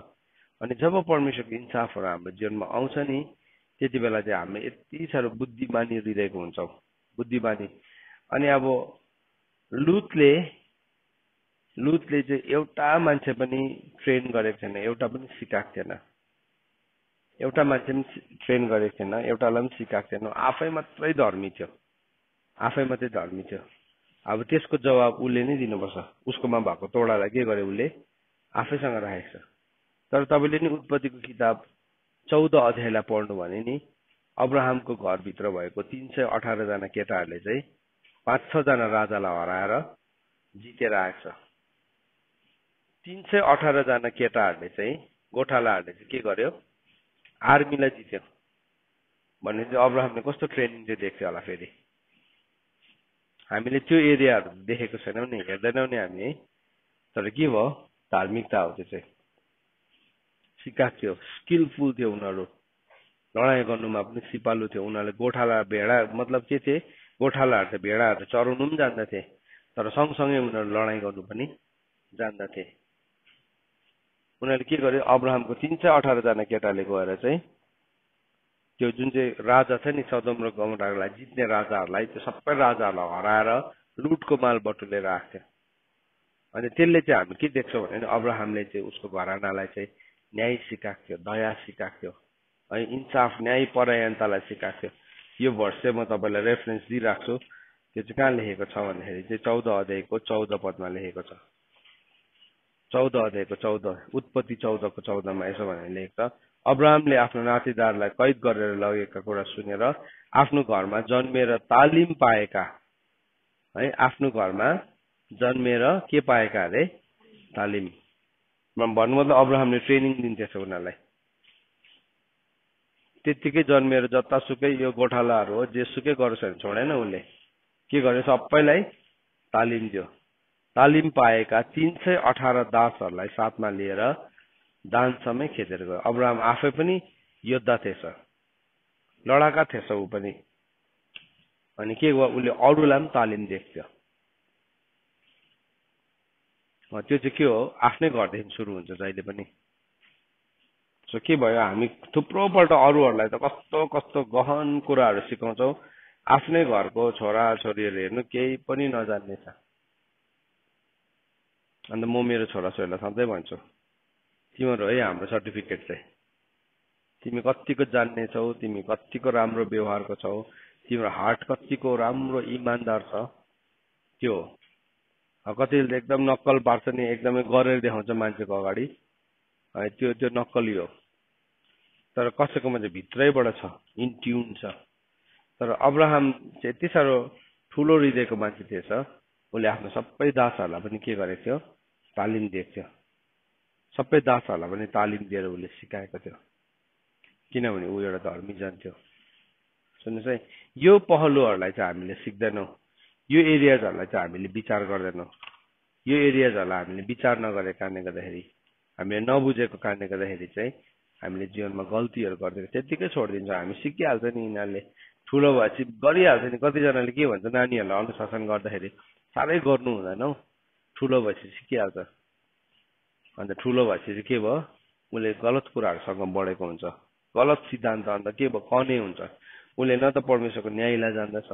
अनि जब परमेश्वरको इन्साफहरू हाम्रो जीवनमा आउँछ नि त्यति बेला चाहिँ हामी यति साह्रो बुद्धिमानी हृदयको हुन्छौँ, बुद्धिमानी। अनि अब लुतले चाहिँ एउटा मान्छे पनि ट्रेन गरेको थिएन, एउटा पनि सिकाएको थिएन, एउटा मान्छे पनि ट्रेन गरेको थिएन, एउटालाई पनि सिकाएको थिएन। आफै मात्रै धर्मी थियो, आफै मात्रै धर्मी थियो। अब त्यसको जवाब उसले नै दिनुपर्छ। उसकोमा भएको तोडालाई के गर्यो उसले आफैसँग राखेको छ। तर तपाईँले नि उत्पत्तिको किताब 14 अध्यायलाई पढ्नु भने नि अब्राहमको घरभित्र भएको 318 जना केटाहरूले चाहिँ 5-6 जना राजालाई हराएर जितेर आएको छ। 318 जना केटाहरूले चाहिँ, गोठालाहरूले चाहिँ के गर्यो, आर्मीलाई जित्यो भने चाहिँ अब्राहमले कस्तो ट्रेनिङ चाहिँ देख्थ्यो होला। फेरि हामीले त्यो एरियाहरू देखेको छैनौँ नि, हेर्दैनौँ नि हामी है। तर के भयो, धार्मिकता हो त्यो चाहिँ। सिकाएको थियो, स्किलफुल थियो उनीहरू, लडाइँ गर्नुमा पनि सिपालु थियो उनीहरूले। गोठाला भेडा मतलब के थिए, गोठालाहरू चाहिँ भेडाहरू चराउनु पनि जान्दथे, तर सँगसँगै उनीहरू लडाइँ गर्नु पनि जान्दथे। उनीहरूले के गर्यो, अब्राहमको 318 जना केटाले गएर चाहिँ त्यो जुन चाहिँ राजा छ नि सदोम र गमोरालाई जित्ने राजाहरूलाई, त्यो सबै राजाहरूलाई हराएर लुटको माल बटुलेर आएको थियो। अनि त्यसले चाहिँ हामी के देख्छौँ भने अब्राहमले चाहिँ उसको घरानालाई चाहिँ न्याय सिकाएको थियो, दया सिकाएको थियो, है इन्साफ, न्याय, परायणतालाई सिकाएको थियो। यो भर्स चाहिँ म तपाईँलाई रेफरेन्स दिइराख्छु। त्यो चाहिँ कहाँ लेखेको छ भन्दाखेरि चाहिँ 14 अध्यायको 14 पदमा लेखेको छ। 14 अध्यायको 14, उत्पत्ति 14 को 14मा यसो भनेर लेखेको छ, अब्राहमले आफ्नो नातेदारलाई कैद गरेर लगेका कुरा सुनेर आफ्नो घरमा जन्मेर तालिम पाएका, है आफ्नो घरमा जन्मेर के पाएका अरे, तालिम। भन्नु मतलब अब्राहमले ट्रेनिङ दिन्थेछ उनीहरूलाई। त्यत्तिकै जन्मेर जतासुकै यो गोठालाहरू हो जेसुकै गरोस् भने छोडेन उसले, के गर्यो, सबैलाई तालिम दियो। तालिम पाएका 318 दासहरूलाई साथमा लिएर दान समय खेदेर गयो। अब्राहम आफै पनि योद्धा थिएछ, लडाका थिएछ ऊ पनि। अनि के भयो, उसले अरूलाई पनि तालिम दिएको थियो। त्यो चाहिँ के हो, आफ्नै घरदेखि सुरु हुन्छ जहिले पनि। सो के भयो, हामी थुप्रोपल्ट अरूहरूलाई त कस्तो कस्तो गहन कुराहरू सिकाउँछौँ, आफ्नै घरको छोरा छोरीहरू हेर्नु केही पनि नजान्ने छ। अन्त म मेरो छोराछोरीलाई सधैँ भन्छु, तिमीहरू है हाम्रो सर्टिफिकेट चाहिँ, तिमी कतिको जान्ने छौ, तिमी कतिको राम्रो व्यवहारको छौ, तिम्रो हार्ट कतिको राम्रो इमान्दार छ, त्यो हो। कतिले एकदम नक्कल पार्छ नि, एकदमै गरेर देखाउँछ मान्छेको अगाडि, त्यो नक्कली हो। तर कसैकोमा चाहिँ भित्रैबाट छ, इन ट्युन छ। तर अब्राहम चाहिँ यति साह्रो ठुलो हृदयको मान्छे थिएछ, उसले आफ्नो सबै दासहरूलाई पनि के गरेको थियो, तालिम दिएको थियो। सबै दासहरूलाई पनि तालिम दिएर उसले सिकाएको थियो, किनभने ऊ एउटा धर्मी जन थियो। सुन्नुहोस् है, यो पहलुहरूलाई चाहिँ हामीले सिक्दैनौँ, यो एरियाजहरूलाई चाहिँ हामीले विचार गर्दैनौँ। यो एरियाजहरूलाई हामीले विचार नगरेको कारणले गर्दाखेरि, हामीले नबुझेको कारणले गर्दाखेरि चाहिँ हामीले जीवनमा गल्तीहरू गर्दिन्छ त्यतिकै छोडिदिन्छ हामी सिकिहाल्छ नि यिनीहरूले ठुलो भएपछि गरिहाल्छ नि कतिजनाले के भन्छ नानीहरूलाई अनुशासन गर्दाखेरि साह्रै गर्नु हुँदैन हौ ठुलो भएपछि सिकिहाल्छ अन्त ठुलो भएपछि चाहिँ के भयो उसले गलत कुराहरूसँग बढेको हुन्छ गलत सिद्धान्त अन्त के भयो कने हुन्छ उसले न त परमेश्वरको न्यायलाई जान्दछ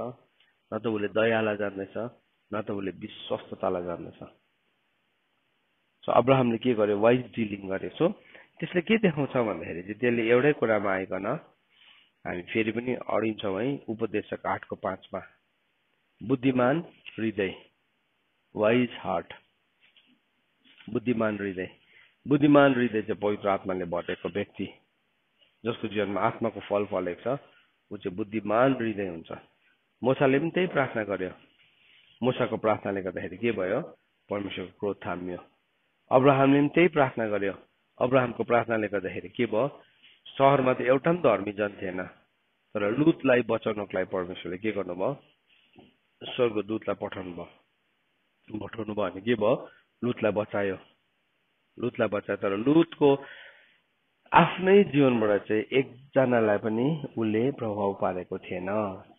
न त उसले दयालाई जान्दैछ न त उसले विश्वस्ततालाई जान्दैछ सो अब्राहमले के गर्यो वाइज डिलिङ गर्यो सो त्यसले के देखाउँछ भन्दाखेरि चाहिँ त्यसले एउटै कुरामा आइकन हामी फेरि पनि अडिन्छौँ है उपदेशक 8:5 बुद्धिमान हृदय वाइज हार्ट बुद्धिमान हृदय चाहिँ पवित्र आत्माले भरेको व्यक्ति जसको जीवनमा आत्माको फल फलेको छ ऊ चाहिँ बुद्धिमान हृदय हुन्छ मोसाले पनि त्यही प्रार्थना गर्यो मोसाको प्रार्थनाले गर्दाखेरि के भयो परमेश्वरको क्रोध थामियो अब्राहमले पनि त्यही प्रार्थना गर्यो अब्राहमको प्रार्थनाले गर्दाखेरि के भयो सहरमा त एउटा पनि धर्मी जन थिएन तर लुतलाई बचाउनको लागि परमेश्वरले के गर्नुभयो स्वर्गदूतलाई पठाउनु भयो भने के भयो लुतलाई बचायो तर लुतको आफ्नै जीवनबाट चाहिँ एकजनालाई पनि उसले प्रभाव पारेको थिएन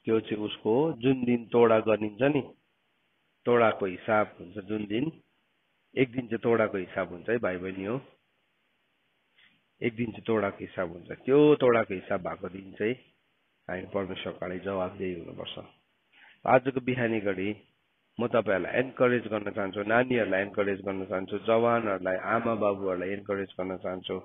त्यो चाहिँ उसको जुन दिन तोडा गरिन्छ नि तोडाको हिसाब हुन्छ जुन दिन एक दिन चाहिँ तोडाको हिसाब हुन्छ है भाइ बहिनी हो एक दिन चाहिँ तोडाको हिसाब हुन्छ त्यो तोडाको हिसाब भएको दिन चाहिँ हामी परमेश्वरको अगाडि जवाबदेही हुनुपर्छ आजको बिहानी घडी म तपाईहरुलाई एन्करेज गर्न चाहन्छु नानीहरुलाई एन्करेज गर्न चाहन्छु जवानहरुलाई आमा बाबुहरुलाई एन्करेज गर्न चाहन्छु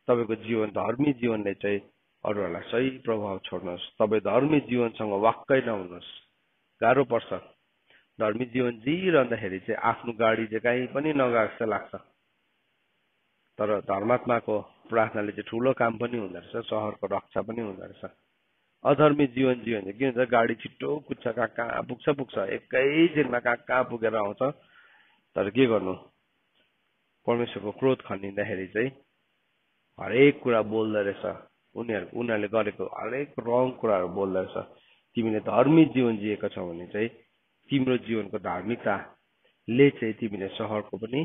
तपाईको जीवन धर्मी जीवनले चाहिँ अरूहरुलाई सही प्रभाव छोड्नुहोस् तपाई धर्मी जीवनसँग वाक्कै नहुनुहोस् गाह्रो पर्छ धर्मी जीवन जिइरहँदाखेरि चाहिँ आफ्नो गाडी चाहिँ कहीँ पनि नगएको जस्तो लाग्छ तर धर्मात्माको प्रार्थनाले चाहिँ ठूलो काम पनि हुँदो रहेछ शहरको रक्षा पनि हुँदो रहेछ अधर्मी जीवन चाहिँ के हुन्छ गाडी छिट्टो कुद्छ कहाँ पुग्छ एकैछिनमा कहाँ पुगेर आउँछ तर के गर्नु परमेश्वरको क्रोध खनिँदाखेरि चाहिँ हरेक कुरा बोल्दो रहेछ उनीहरूले गरेको हरेक रङ कुराहरू बोल्दो रहेछ तिमीले धर्मी जीवन जिएको छौ भने चाहिँ तिम्रो जीवनको धार्मिकताले चाहिँ तिमीले शहरको पनि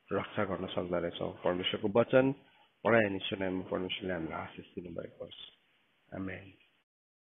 रक्षा गर्न सक्दो रहेछौ परमेश्वरको वचन पढाइ अनि सुनाइमा परमेश्वरले हामीलाई आशिष दिनुभएको होस् आमेन।